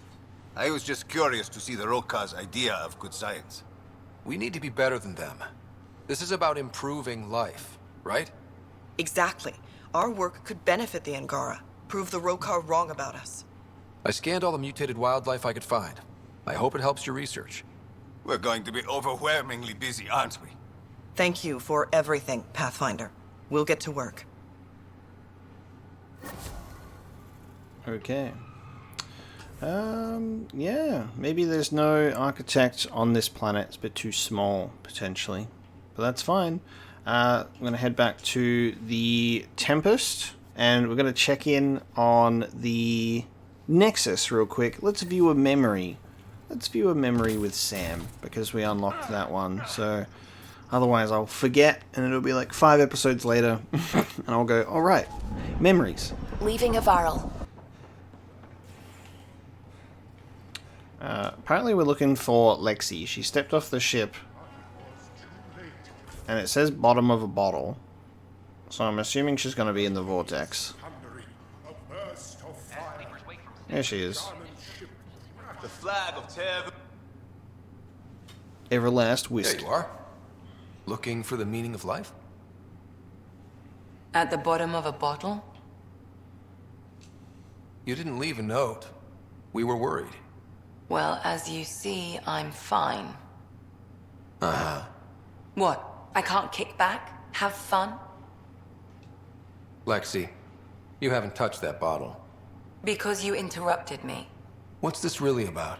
I was just curious to see the Rokar's idea of good science. We need to be better than them. This is about improving life, right? Exactly. Our work could benefit the Angara. Prove the Rokar wrong about us. I scanned all the mutated wildlife I could find. I hope it helps your research. We're going to be overwhelmingly busy, aren't we? Thank you for everything, Pathfinder. We'll get to work. Okay. Yeah. Maybe there's no architect on this planet. It's a bit too small, potentially. But that's fine. I'm going to head back to the Tempest. And we're going to check in on the Nexus real quick. Let's view a memory. Let's view a memory with Sam, because we unlocked that one. So otherwise I'll forget, and it'll be like 5 episodes later, and I'll go, all right, memories. Leaving Havarl. Apparently we're looking for Lexi. She stepped off the ship, and it says bottom of a bottle. So I'm assuming she's going to be in the vortex. There she is. The flag of Tev. Everlast whiskey. There you are. Looking for the meaning of life? At the bottom of a bottle? You didn't leave a note. We were worried. Well, as you see, I'm fine. Uh-huh. What? I can't kick back? Have fun? Lexi, you haven't touched that bottle. Because you interrupted me. What's this really about?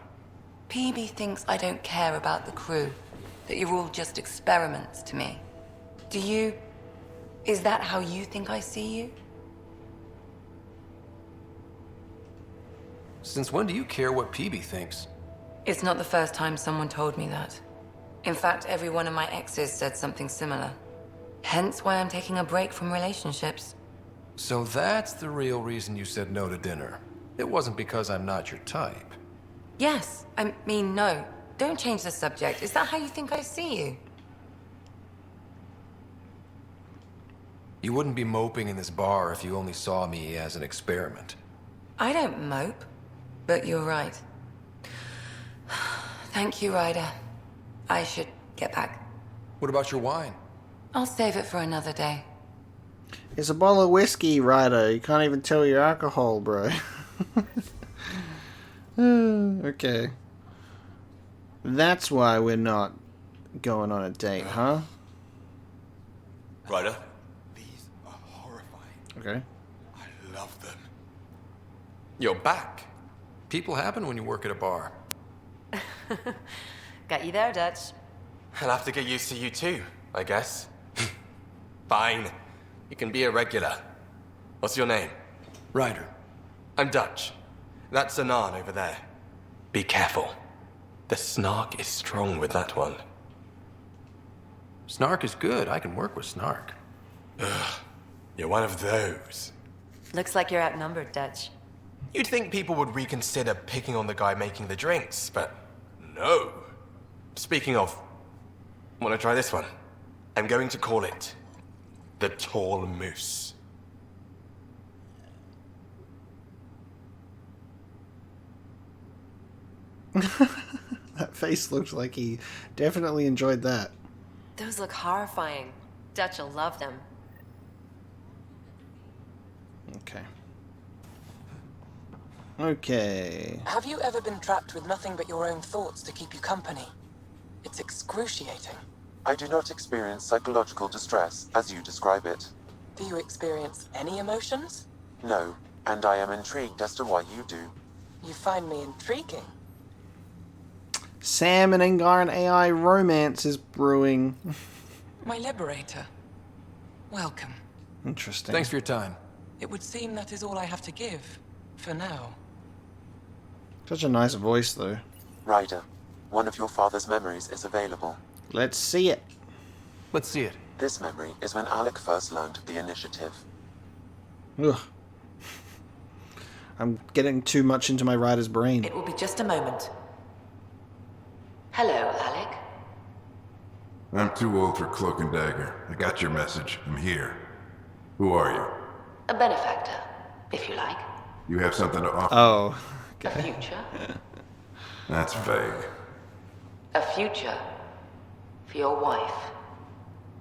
PB thinks I don't care about the crew. That you're all just experiments to me. Do you... Is that how you think I see you? Since when do you care what PB thinks? It's not the first time someone told me that. In fact, every one of my exes said something similar. Hence why I'm taking a break from relationships. So that's the real reason you said no to dinner. It wasn't because I'm not your type. Yes, I mean, no. Don't change the subject. Is that how you think I see you? You wouldn't be moping in this bar if you only saw me as an experiment. I don't mope, but you're right. Thank you, Ryder. I should get back. What about your wine? I'll save it for another day. It's a bottle of whiskey, Ryder. You can't even tell your alcohol, bro. Okay. That's why we're not going on a date, huh? Ryder? These are horrifying. Okay. I love them. You're back. People happen when you work at a bar. Got you there, Dutch. I'll have to get used to you too, I guess. Fine. You can be a regular. What's your name? Ryder. I'm Dutch. That's Anan over there. Be careful. The snark is strong with that one. Snark is good. I can work with snark. Ugh. You're one of those. Looks like you're outnumbered, Dutch. You'd think people would reconsider picking on the guy making the drinks, but no. Speaking of, wanna try this one? I'm going to call it the Tall Moose. That face looked like he definitely enjoyed that. Those look horrifying. Dutch will love them. Okay. Okay. Have you ever been trapped with nothing but your own thoughts to keep you company? It's excruciating. I do not experience psychological distress, as you describe it. Do you experience any emotions? No, and I am intrigued as to why you do. You find me intriguing. Sam and Angaran AI romance is brewing. My liberator. Welcome. Interesting. Thanks for your time. It would seem that is all I have to give, for now. Such a nice voice, though. Ryder, one of your father's memories is available. Let's see it. Let's see it. This memory is when Alec first learned the initiative. Ugh. I'm getting too much into my Ryder's brain. It will be just a moment. Hello, Alec. I'm too old for cloak and dagger. I got your message. I'm here. Who are you? A benefactor, if you like. You have something to offer? Oh. Okay. A future. That's vague. A future for your wife.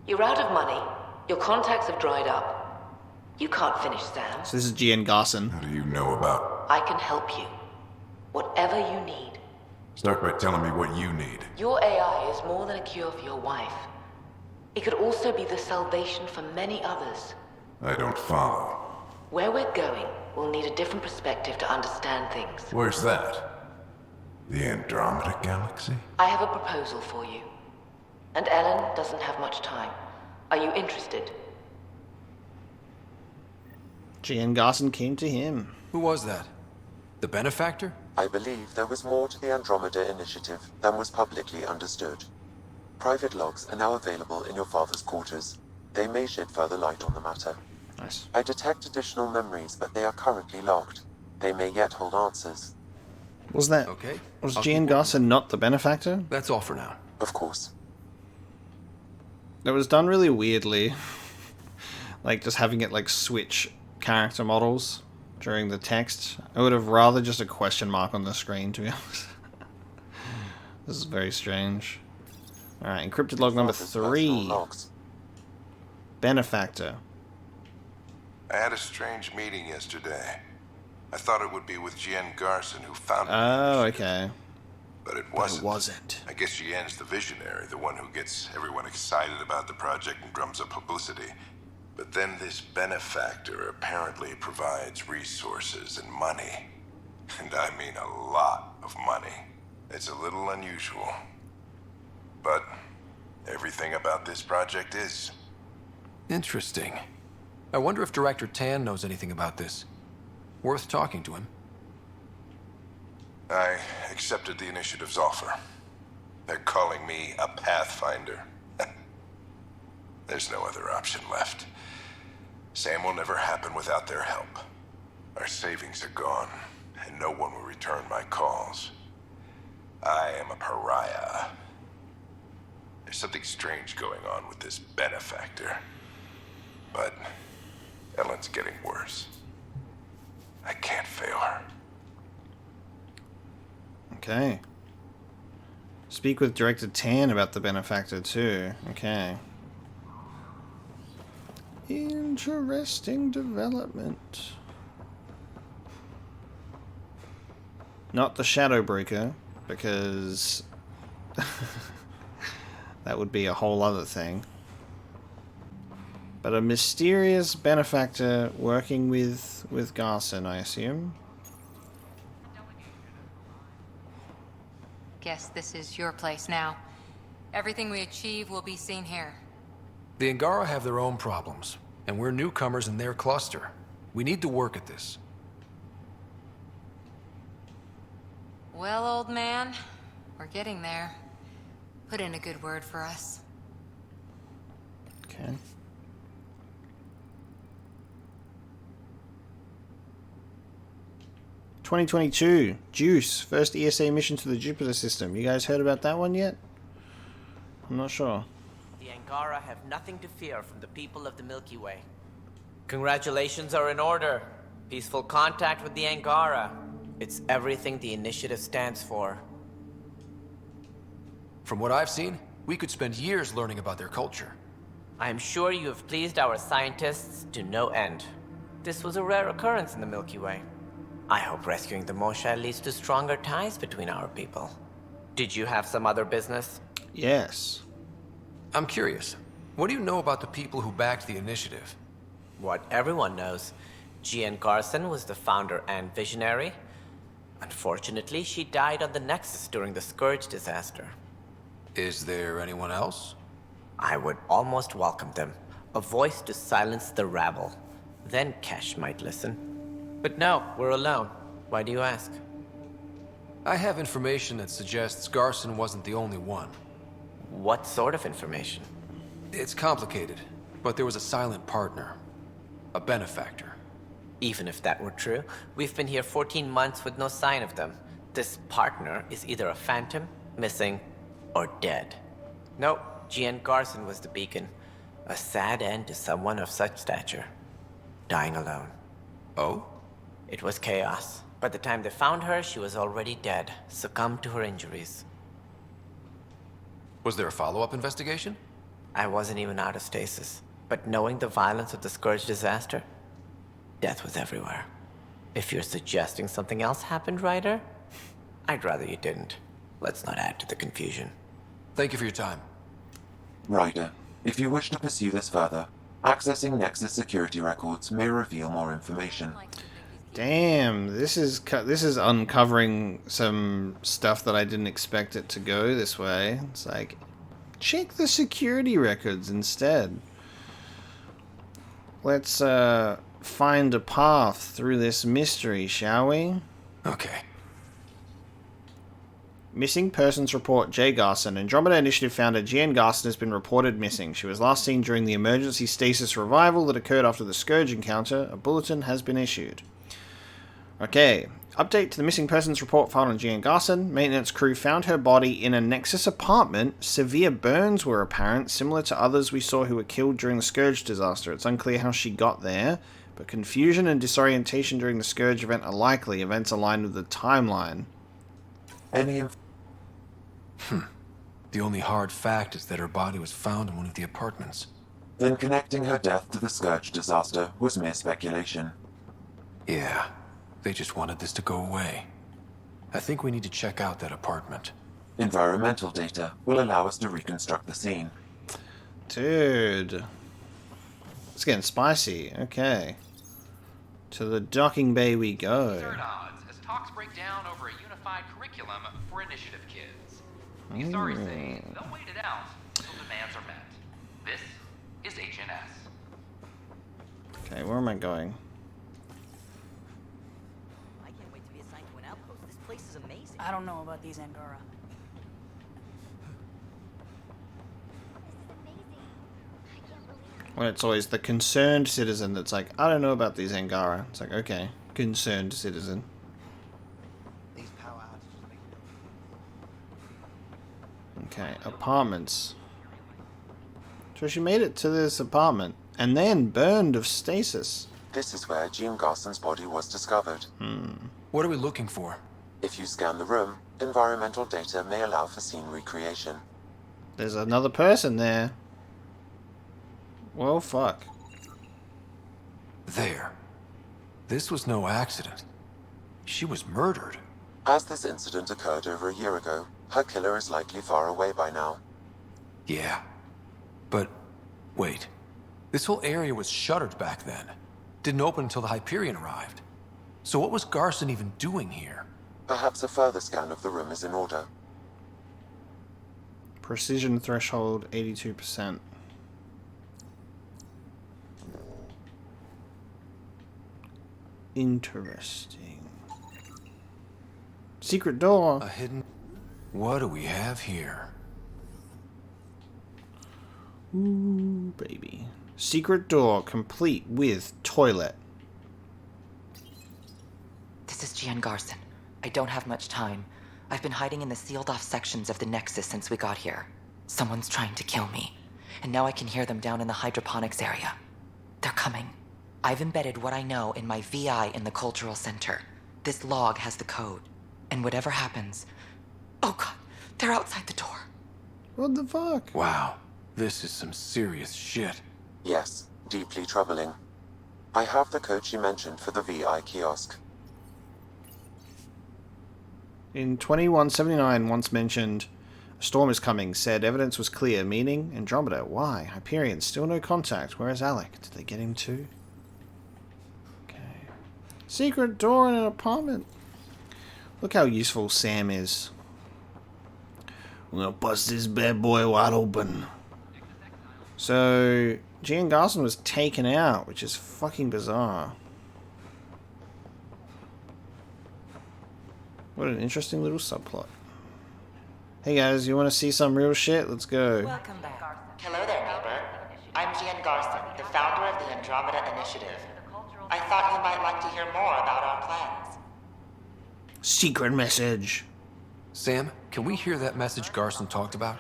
You're out of money. Your contacts have dried up. You can't finish Sam. So this is Jien Garson. How do you know about? I can help you. Whatever you need. Start by telling me what you need. Your AI is more than a cure for your wife. It could also be the salvation for many others. I don't follow. Where we're going, we'll need a different perspective to understand things. Where's that? The Andromeda Galaxy? I have a proposal for you. And Ellen doesn't have much time. Are you interested? Jien Garson came to him. Who was that? The benefactor? I believe there was more to the Andromeda initiative than was publicly understood. Private logs are now available in your father's quarters. They may shed further light on the matter. Nice. I detect additional memories, but they are currently logged. They may yet hold answers. Was that... Okay. Was Jien Garson not the benefactor? That's all for now. Of course. It was done really weirdly. Like, just having it, like, switch character models during the text. I would have rather just a question mark on the screen, to be honest. This is very strange. Alright, encrypted log number 3. Benefactor. I had a strange meeting yesterday. I thought it would be with Jien Garson, who founded Oh, okay. But it wasn't. It wasn't. I guess Jien's the visionary, the one who gets everyone excited about the project and drums up publicity. But then this benefactor apparently provides resources and money. And I mean a lot of money. It's a little unusual. But everything about this project is. Interesting. I wonder if Director Tan knows anything about this. Worth talking to him. I accepted the initiative's offer. They're calling me a Pathfinder. There's no other option left. Sam will never happen without their help. Our savings are gone, and no one will return my calls. I am a pariah. There's something strange going on with this benefactor. But Ellen's getting worse. I can't fail her. Okay. Speak with Director Tan about the benefactor too. Okay. Interesting development. Not the Shadowbreaker, because that would be a whole other thing. But a mysterious benefactor working with Garson, I assume. Guess this is your place now. Everything we achieve will be seen here. The Angara have their own problems, and we're newcomers in their cluster. We need to work at this. Well, old man, we're getting there. Put in a good word for us. Okay. 2022. Juice. First ESA mission to the Jupiter system. You guys heard about that one yet? I'm not sure. The Angara have nothing to fear from the people of the Milky Way. Congratulations are in order. Peaceful contact with the Angara. It's everything the initiative stands for. From what I've seen, we could spend years learning about their culture. I am sure you have pleased our scientists to no end. This was a rare occurrence in the Milky Way. I hope rescuing the Moshae leads to stronger ties between our people. Did you have some other business? Yes. I'm curious. What do you know about the people who backed the initiative? What everyone knows. Jien Garson was the founder and visionary. Unfortunately, she died on the Nexus during the Scourge disaster. Is there anyone else? I would almost welcome them. A voice to silence the rabble. Then Kesh might listen. But no, we're alone. Why do you ask? I have information that suggests Garson wasn't the only one. What sort of information? It's complicated, but there was a silent partner. A benefactor. Even if that were true, we've been here 14 months with no sign of them. This partner is either a phantom, missing, or dead. Nope, Jien Garson was the beacon. A sad end to someone of such stature. Dying alone. Oh? It was chaos. By the time they found her, she was already dead, succumbed to her injuries. Was there a follow-up investigation? I wasn't even out of stasis. But knowing the violence of the Scourge disaster, death was everywhere. If you're suggesting something else happened, Ryder, I'd rather you didn't. Let's not add to the confusion. Thank you for your time. Ryder, if you wish to pursue this further, accessing Nexus security records may reveal more information. Damn, this is uncovering some stuff that I didn't expect it to go this way. It's like, check the security records instead. Let's find a path through this mystery, shall we? Okay. Missing persons report J. Garson. Andromeda Initiative founder Jien Garson has been reported missing. She was last seen during the emergency stasis revival that occurred after the Scourge encounter. A bulletin has been issued. Okay. Update to the missing persons report filed on Jien Garson. Maintenance crew found her body in a Nexus apartment. Severe burns were apparent, similar to others we saw who were killed during the Scourge disaster. It's unclear how she got there, but confusion and disorientation during the Scourge event are likely. Events aligned with the timeline. The only hard fact is that her body was found in one of the apartments. Then connecting her death to the Scourge disaster was mere speculation. Yeah, they just wanted this to go away. I think we need to check out that apartment. Environmental data will allow us to reconstruct the scene. Dude. It's getting spicy. Okay. To the docking bay we go. Third odds, as talks break down over a unified curriculum for initiative kids. The story says they'll wait it out until demands are met. This is HNS. Okay, where am I going? I can't wait to be assigned to an outpost. This place is amazing. I don't know about these Angara. When it's always the concerned citizen that's like, I don't know about these Angara. It's like, okay, concerned citizen. Okay, apartments. So she made it to this apartment, and then burned of stasis. This is where Jien Garson's body was discovered. What are we looking for? If you scan the room, environmental data may allow for scene recreation. There's another person there. Well, fuck. There. This was no accident. She was murdered. As this incident occurred over a year ago, her killer is likely far away by now. Yeah. But, wait. This whole area was shuttered back then. Didn't open until the Hyperion arrived. So what was Garson even doing here? Perhaps a further scan of the room is in order. Precision threshold 82%. Interesting. Secret door. A hidden... What do we have here? Ooh, baby. Secret door complete with toilet. This This is Jien Garson. I don't have much time. I've been hiding in the sealed-off sections of the Nexus since we got here. Someone's trying to kill me, and now I can hear them down in the hydroponics area. They're coming. I've embedded what I know in my VI in the Cultural Center. This log has the code, and whatever happens... Oh god, they're outside the door. What the fuck? Wow, this is some serious shit. Yes, deeply troubling. I have the code she mentioned for the VI kiosk. In 2179, once mentioned, a storm is coming, said evidence was clear, meaning Andromeda. Why? Hyperion, still no contact. Where is Alec? Did they get him too? Okay. Secret door in an apartment. Look how useful Sam is. I'm gonna bust this bad boy wide open. So, Jien Garson was taken out, which is fucking bizarre. What an interesting little subplot. Hey guys, you want to see some real shit? Let's go. Welcome back. Hello there, neighbor. I'm Jien Garson, the founder of the Andromeda Initiative. I thought you might like to hear more about our plans. Secret message. Sam, can we hear that message Garson talked about?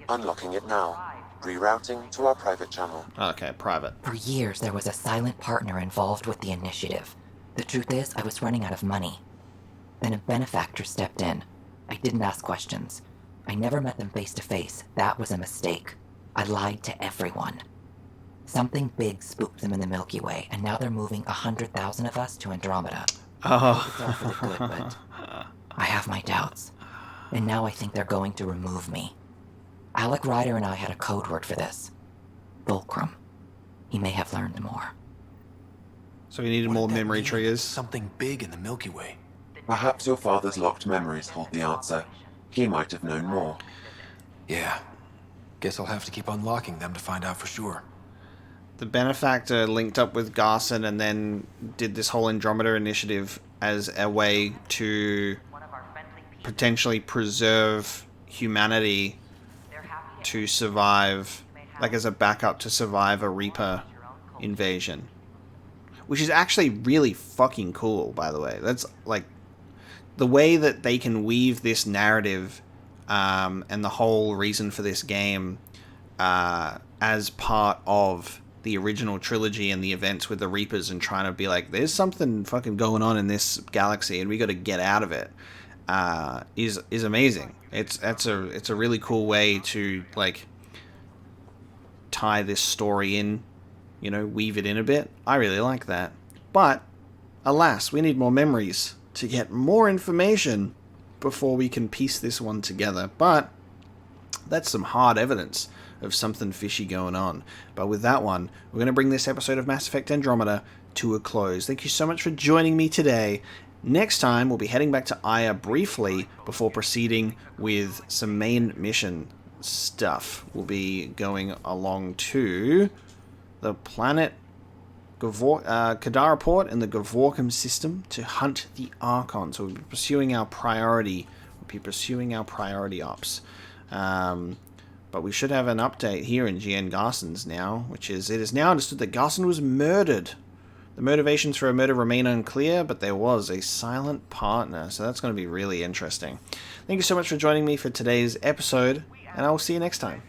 Unlocking it now. Rerouting to our private channel. Okay, private. For years, there was a silent partner involved with the initiative. The truth is, I was running out of money. Then a benefactor stepped in. I didn't ask questions. I never met them face to face. That was a mistake. I lied to everyone. Something big spooked them in the Milky Way, and now they're moving 100,000 of us to Andromeda. Oh. It's all for the good, but I have my doubts. And now I think they're going to remove me. Alec Ryder and I had a code word for this. Fulcrum. He may have learned more. So we needed more memory triggers. Something big in the Milky Way. Perhaps your father's locked memories hold the answer. He might have known more. Yeah. Guess I'll have to keep unlocking them to find out for sure. The benefactor linked up with Garson and then did this whole Andromeda initiative as a way to potentially preserve humanity to survive, like as a backup to survive a Reaper invasion. Which is actually really fucking cool, by the way. That's like the way that they can weave this narrative and the whole reason for this game as part of the original trilogy and the events with the Reapers, and trying to be like, there's something fucking going on in this galaxy and we got to get out of it, is amazing. It's a really cool way to like tie this story in, you know, weave it in a bit. I really like that. But alas, we need more memories to get more information before we can piece this one together. But that's some hard evidence of something fishy going on. But with that one, we're going to bring this episode of Mass Effect Andromeda to a close. Thank you so much for joining me today. Next time, we'll be heading back to Aya briefly before proceeding with some main mission stuff. We'll be going along to the planet Kadara Port and the Gavorkum system to hunt the Archon. So we'll be pursuing our priority. Ops. But we should have an update here in Jien Garson's now, which is, it is now understood that Garson was murdered. The motivations for a murder remain unclear, but there was a silent partner, so that's going to be really interesting. Thank you so much for joining me for today's episode, and I will see you next time.